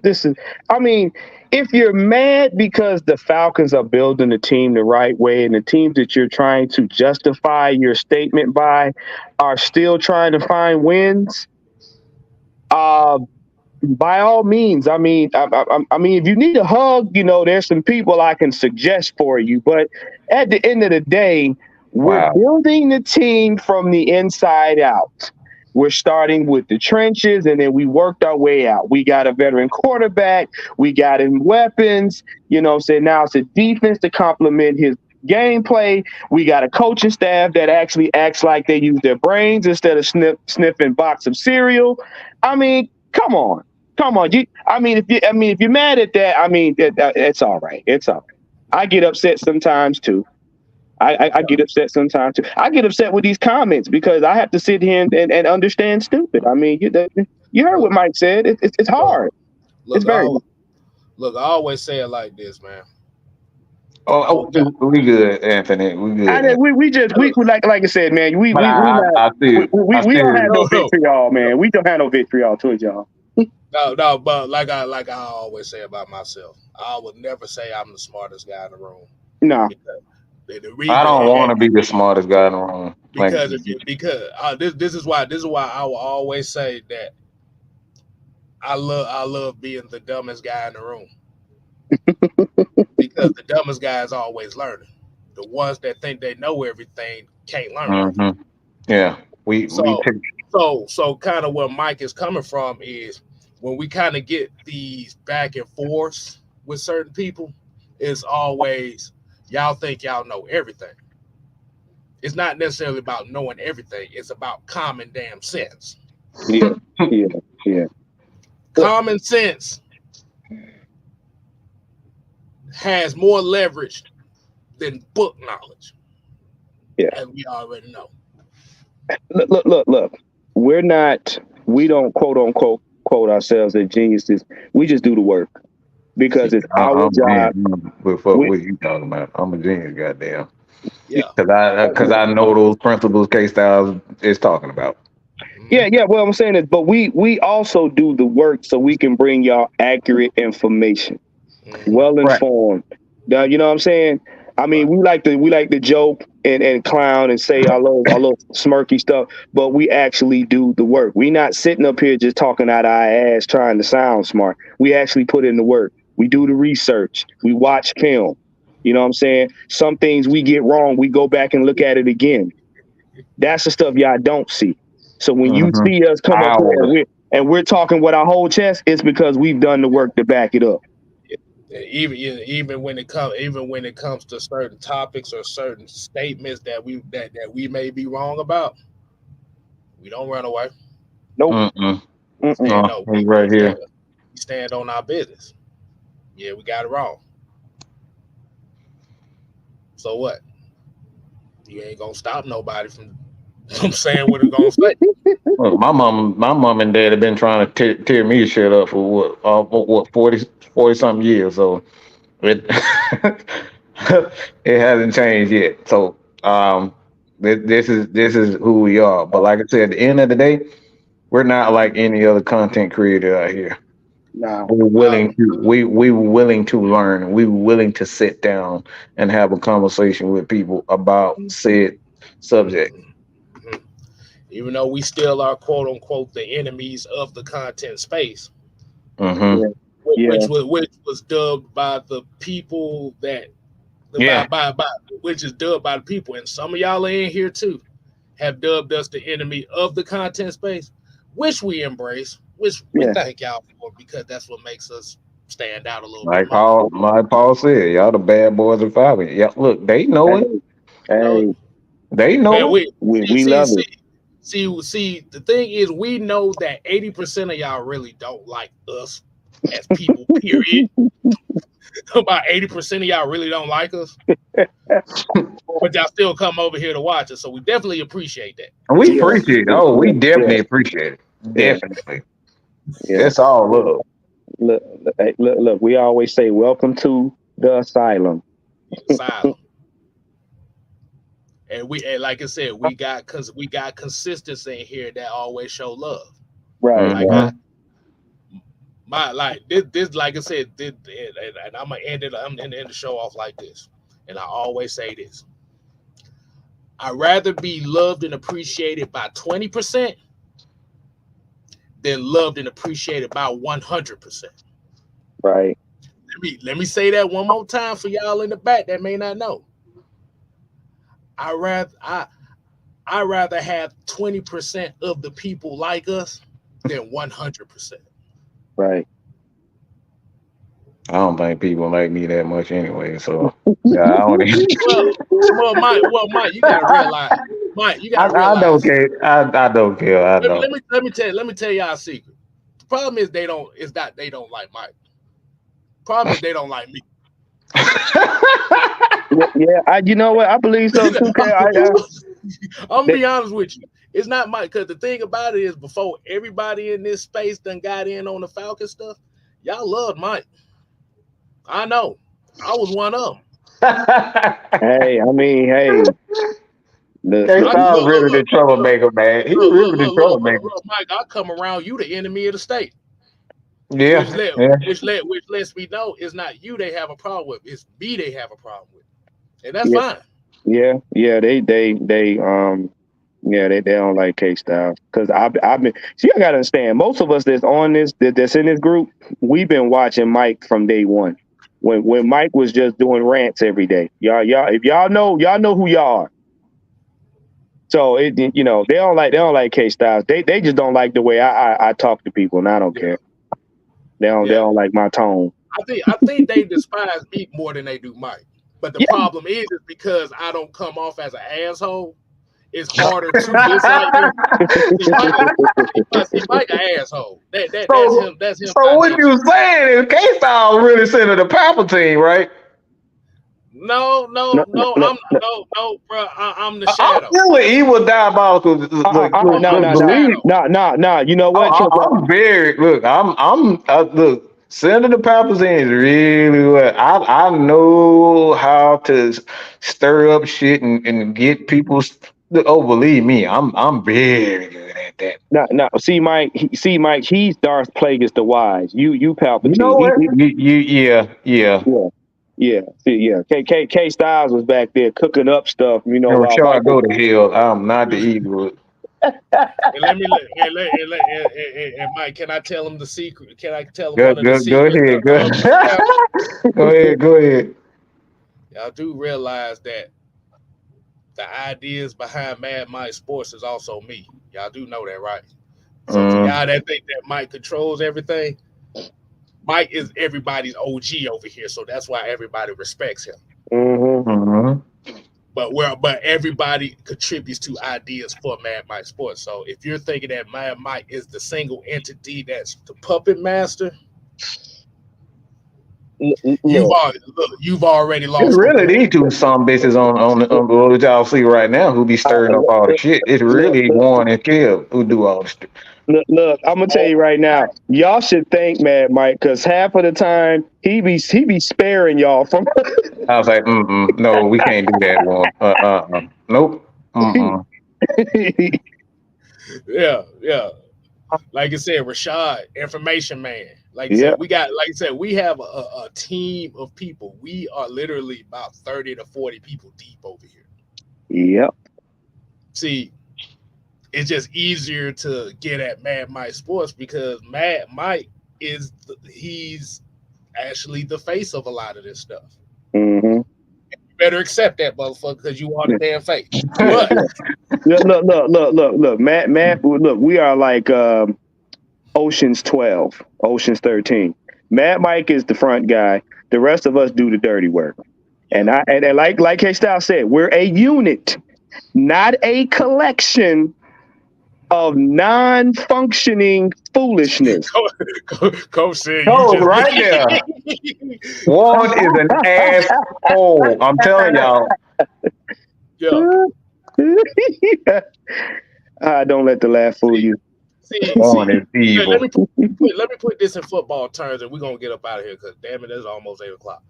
This is. I mean, if you're mad because the Falcons are building the team the right way, and the teams that you're trying to justify your statement by are still trying to find wins, uh, by all means. I mean, if you need a hug, there's some people I can suggest for you. But at the end of the day, we're Wow. building the team from the inside out. We're starting with the trenches, and then we worked our way out. We got a veteran quarterback. We got him weapons. So now it's a defense to complement his gameplay. We got a coaching staff that actually acts like they use their brains instead of sniffing box of cereal. I mean, come on. Come on, if you're mad at that, it's all right. It's all right. I get upset sometimes too. I get upset sometimes too. I get upset with these comments because I have to sit here and understand stupid. I mean, you heard what look, Mike said. It's look, hard. It's look. I very. always, look. I always say it like this, man. Oh, No doubt. we good, Anthony. We I good. we just we like I said, man. We But we we not I we don't still, have no No, no, vitriol, no, man. We don't have no vitriol towards y'all. no. But like I always say about myself, I would never say I'm the smartest guy in the room No. because the I reason don't and want to be the smartest guy in the room. Like, because if you because this is why I will always say that I love being the dumbest guy in the room because the dumbest guy is always learning. The ones that think they know everything can't learn nothing. mhm. Yeah, we So take. so kind of where Mike is coming from is when we kind of get these back and forths with certain people, it's always y'all think y'all know everything. It's not necessarily about knowing everything. It's about common damn sense. Yeah. Yeah. Yeah. Well, Common sense has more leverage than book knowledge, yeah. as we already know. Look. We're not. We don't quote unquote quote ourselves as geniuses. We just do the work because it's our I'm a job. genius. But fuck, We, what you talking about? I'm a genius, goddamn. Yeah. Cause I know those principles K Styles is talking about. yeah, Hmm. yeah. What I'm saying is, but we also do the work so we can bring y'all accurate information, Hmm. well Right. informed. Now, you know what I'm saying? I mean, Right. we like to joke and clown and say our little smirky stuff, but we actually do the work. We not sitting up here just talking out our ass trying to sound smart. We actually put in the work. We do the research. We watch film. You know what I'm saying? Some things we get wrong, we go back and look at it again. That's the stuff y'all don't see. So when you Mm-hmm. see us come up here Hours. and we're talking with our whole chest, it's because we've done the work to back it up. Even when it comes to certain topics or certain statements that we may be wrong about, we don't run away. Nope. Mm-mm. We Mm-mm. stand Oh, on he's right here. we stand on our business. Yeah, we got it wrong. So what? You ain't gonna stop nobody from saying what it's gonna say. Look, my mom and dad have been trying to tear me shit up for what 40 something years. So it it hasn't changed yet. So this is who we are. But like I said, at the end of the day, we're not like any other content creator out here. Nah. We're Uh, willing to we were willing to learn. We were willing to sit down and have a conversation with people about said subject. mhm, mhm. Even though we still are quote unquote the enemies of the content space, Mm-hmm. Yeah. Yeah. which was dubbed by the people that Yeah. by which is dubbed by the people, and some of y'all are in here too, have dubbed us the enemy of the content space, which we embrace, which we Yeah. thank y'all for because that's what makes us stand out a little bit Like more. Paul said, y'all the bad boys of Falcons. Yeah, look, they know it. Hey, You know, hey, They man, know it. we we love it. see. The thing is, we know that 80% of y'all really don't like us as people. Period. About 80% of y'all really don't like us, but y'all still come over here to watch us. So we definitely appreciate that. We Yeah. appreciate it. Oh, we Yeah. definitely appreciate it. Yeah. Definitely. Yeah. That's all love. Look. We always say, "Welcome to the asylum." Asylum. And like I said, we got consistency in here that always show love. Right. Like Right. Mm-hmm. my like this like I said, and I'm gonna end it. I'm gonna end the show off like this. And I always say this: I'd rather be loved and appreciated by 20% than loved and appreciated by 100%. Right. Let me say that one more time for y'all in the back that may not know. I rather I rather have 20% of the people like us than 100%. Right. I don't think people like me that much anyway. So yeah, I don't even Well, Mike, you gotta realize, Mike, you gotta I don't realize. care. I don't care. I don't. Let me tell y'all a secret. The problem is they don't like Mike. Problem is they don't like me. Yeah. You know what? I believe so too. Kat. I'm gonna They, be honest with you. It's not Mike, because the thing about it is before everybody in this space done got in on the Falcon stuff, y'all loved Mike. I know. I was one of them. hey, I mean, hey, K I we, Styles really the troublemaker, man. He really the troublemaker. Mike. I come around you, the enemy of the state, Yeah, yeah. which lets me know it's not you they have a problem with, it's me they have a problem with, and that's yeah, fine. yeah. They don't like K Styles because I've been. See, I gotta understand. Most of us that's on this that's in this group, we've been watching Mike from day one. When Mike was just doing rants every day. Y'all, if y'all know who y'all are. So they don't like K Styles. They just don't like the way I talk to people, and I don't Yeah, care. They yeah. don't like my tone. I think they despise me more than they do Mike. But the Yeah, problem is because I don't come off as an asshole. It's harder to dislike me. See, Mike an asshole. That's So, him. That's him so by what nature. you saying is K Styles really sent the Palpatine, right? No, no, no, no, no. no, No, bro. I'm the I'm shadow. feeling evil, diabolical. I'm the Believe. shadow. no. You know what? I'm very look. Look. Senator Palpatine is really what I know how to stir up shit and get people. Oh, believe me, I'm very good at that. No. See, Mike. He's Darth Plagueis the Wise. You You know Palpatine. what? Yeah. Yeah, yeah. See, yeah. K Styles was back there cooking up stuff. And While Rashard, Mike was. go to hell. I'm not the evil. And let me and Mike, can I tell him the secret? Can I tell him Go, one of the go, go secrets ahead. Go, of the Falcons? go ahead. Go ahead. Y'all do realize that the ideas behind Mad Mike Sports is also me. Y'all do know that, right? So for Mm, y'all that think that Mike controls everything, Mike is everybody's OG over here, so that's why everybody respects him. Mm-hmm. mm, But everybody contributes to ideas for Mad Mike Sports. So if you're thinking that Mad Mike is the single entity that's the puppet master, Look, you've already it's lost the really war. these two some bitches on what y'all see right now who be stirring up all the shit. It's look, really Warren and Kev who do all the shit. look, I'm gonna tell you right now, y'all should thank Mad Mike because half of the time he be sparing y'all from. I was like, no, we can't do that one. Nope. Yeah, yeah. Like I said, Rashad, information man. Like I Yeah, said, like I said, we have a team of people. We are literally about 30 to 40 people deep over here. yep. See, it's just easier to get at Mad Mike Sports because Mad Mike he's actually the face of a lot of this stuff. Mm-hmm. You better accept that, motherfucker, because you are the damn face. But Look. Matt. Look, we are like Ocean's 12, Ocean's 13. Mad Mike is the front guy. The rest of us do the dirty work. yeah, And like K Style said, we're a unit, not a collection of non-functioning foolishness. Coach said you Coach, just right there. Warren is an asshole. I'm telling y'all. yeah. Don't let the laugh fool you. Warren is Let evil. me let me put this in football terms, and we're gonna get up out of here because damn it, it's almost 8 o'clock.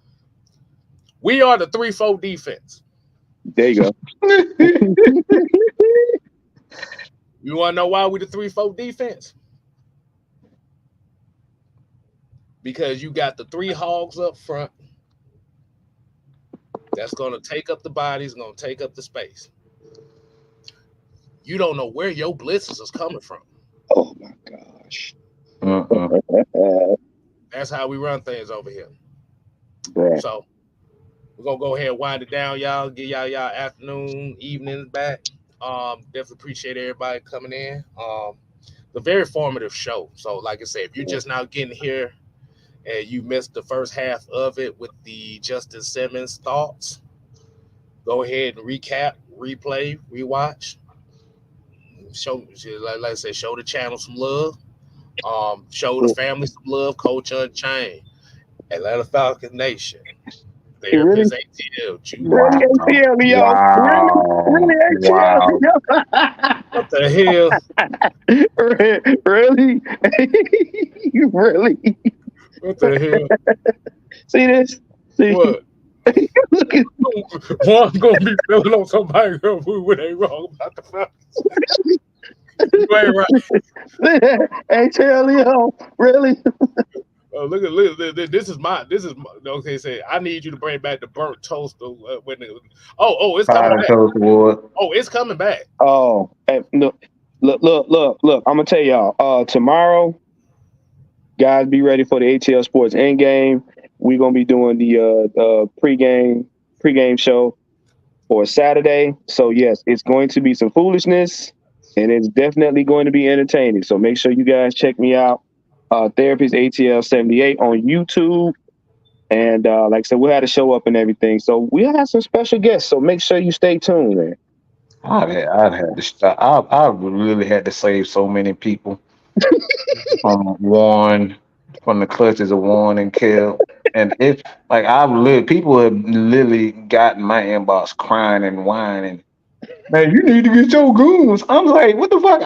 We are the 3-4 defense. There you go. You want to know why we the 3-4 defense? Because you got the three hogs up front. That's gonna take up the bodies, gonna take up the space. You don't know where your blitzes is coming from. Oh my gosh. That's how we run things over here. Bruh. So we're gonna go ahead and wind it down, y'all. Get y'all afternoon, evenings back. Definitely appreciate everybody coming in. The very formative show. So, like I said, if you're just now getting here and you missed the first half of it with the Justin Simmons thoughts, go ahead and recap, replay, rewatch. Show, like I said, show the channel some love. Show the family some love. Coach Unchained, Atlanta Falcons Nation, Really? Therapist ATL, Really Wow. ATL, yo. Wow. Really Wow. ATL, what the hell? yo. Really? Really? What the hell? See this? See, What? look at One gonna be feeling on somebody who ain't wrong about the Falcons. You ain't right. ATL, yo. Really? Look. This is my. Okay, say I need you to bring back the burnt toast. It's coming Powder back. Toast Award. Oh, it's coming back. Oh, hey, look. I'm gonna tell y'all. Tomorrow, guys, be ready for the ATL Sports end game. We're gonna be doing the pregame show for Saturday. So yes, it's going to be some foolishness, and it's definitely going to be entertaining. So make sure you guys check me out. Therapist ATL 78 on YouTube. And like I said, we'll have the show up and everything. So we'll have some special guests. So make sure you stay tuned, man. I'd had to stop. I really had to save so many people from Warren, from the clutches of Warren and Kel. And it's like people have literally gotten my inbox crying and whining. Man, you need to get your goons. I'm like, what the fuck?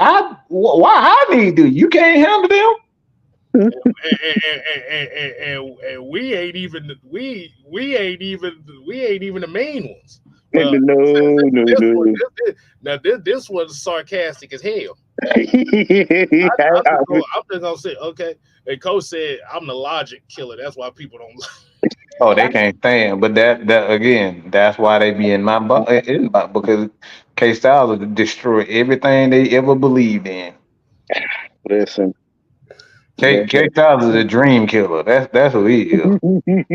Why I need to? You can't handle them? And we ain't even the main ones. Well, No. this one's sarcastic as hell. I'm just gonna say, okay. And Coach said I'm the logic killer. That's why people don't. Oh, they can't stand. But that again, that's why they be in my inbox because K Styles will destroy everything they ever believed in. Listen. K Styles is a dream killer. That's who he is.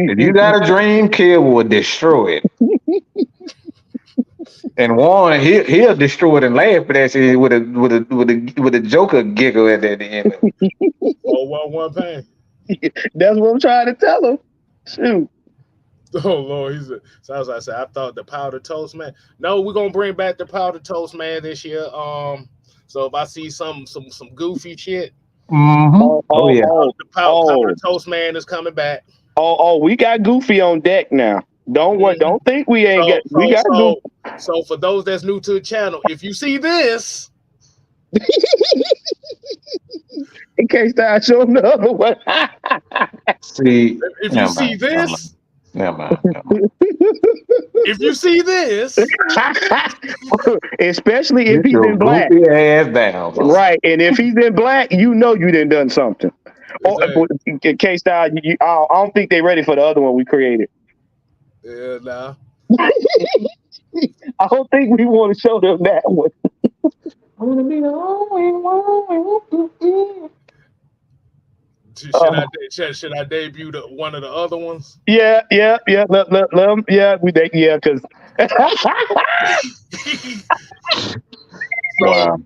If you got a dream, Kill will destroy it. And Warren, he'll destroy it and laugh at that shit with a Joker giggle at the end. Oh, one pain. That's what I'm trying to tell him. Shoot. Oh Lord, so as I said, I thought the powder toast man. No, we're gonna bring back the powder toast man this year. So if I see some goofy shit, Mm-hmm. Oh yeah. the powder toast man is coming back. We got Goofy on deck now. Don't worry. Don't think we ain't got. We got Goofy. So for those that's new to the channel, if you see this, in case I show another one. See, if you see this, never mind. if you see this, especially if he's in black, ass down, bro. Right? And if he's in black, you know you done something. In case I don't think they're ready for the other one we created. Yeah, nah. I don't think we want to show them that one. Should I debut one of the other ones? Yeah. Let them, because. Wow.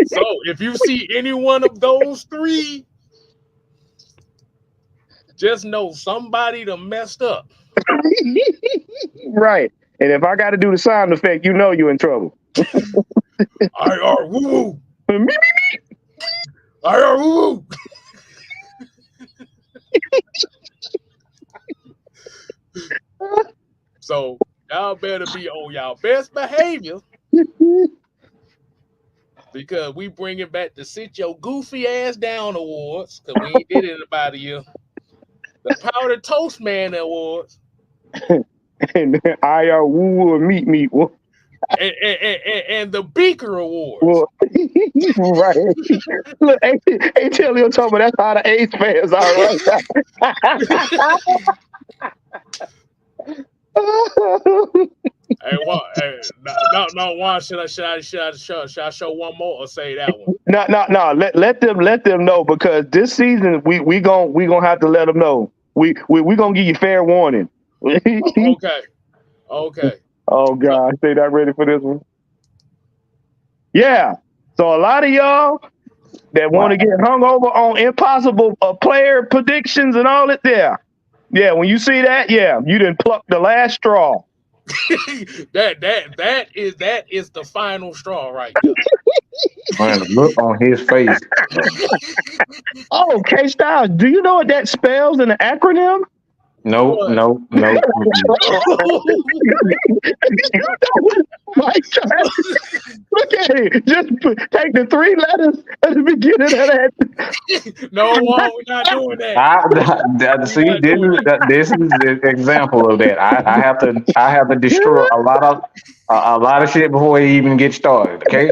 So if you see any one of those three, just know somebody done messed up. Right. And if I got to do the sound effect, you know you're in trouble. IR woo woo. Me. IR woo woo. So y'all better be on y'all best behavior. Because we bringing back the Sit Your Goofy Ass Down Awards, because we ain't did it in about a year. The Powder Toast Man Awards. And IR Woo Woo Meat. And the Beaker Awards. Well, right. Look, ain't tell you talking about that's how the Ace fans are right. Hey, what? Hey, no. Why should I show one more or say that one? No. Let them know, because this season we gonna have to let them know. We gonna give you fair warning. Okay. Oh God, say that ready for this one. Yeah. So a lot of y'all that want to get hung over on impossible player predictions and all that there. Yeah, when you see that, you didn't pluck the last straw. that is the final straw right there. Man, the look on his face. Oh, K Styles, do you know what that spells in an acronym? No. Look at it. Just take the 3 letters at the beginning of that. No, we're not doing that. See, this is the example of that. I have to destroy a lot of shit before it even gets started. Okay.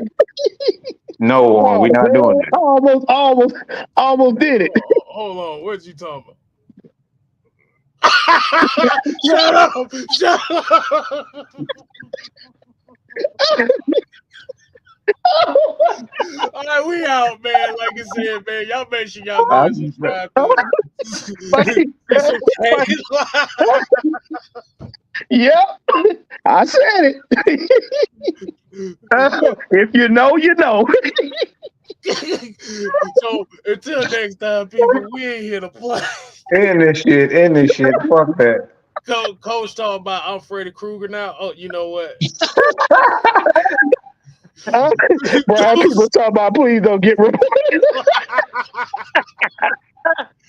No, we're not doing that. Almost did it. Hold on, what you talking about? Shut up! All right, we out, man. Like I said, man, y'all make sure y'all go and subscribe to Yep, I said it. If you know, you know. So until next time, people, we ain't here to play. End this shit. Fuck that. Coach talking about I'm Freddy Krueger now. Oh, you know what? Brian, people talking about please don't get reported.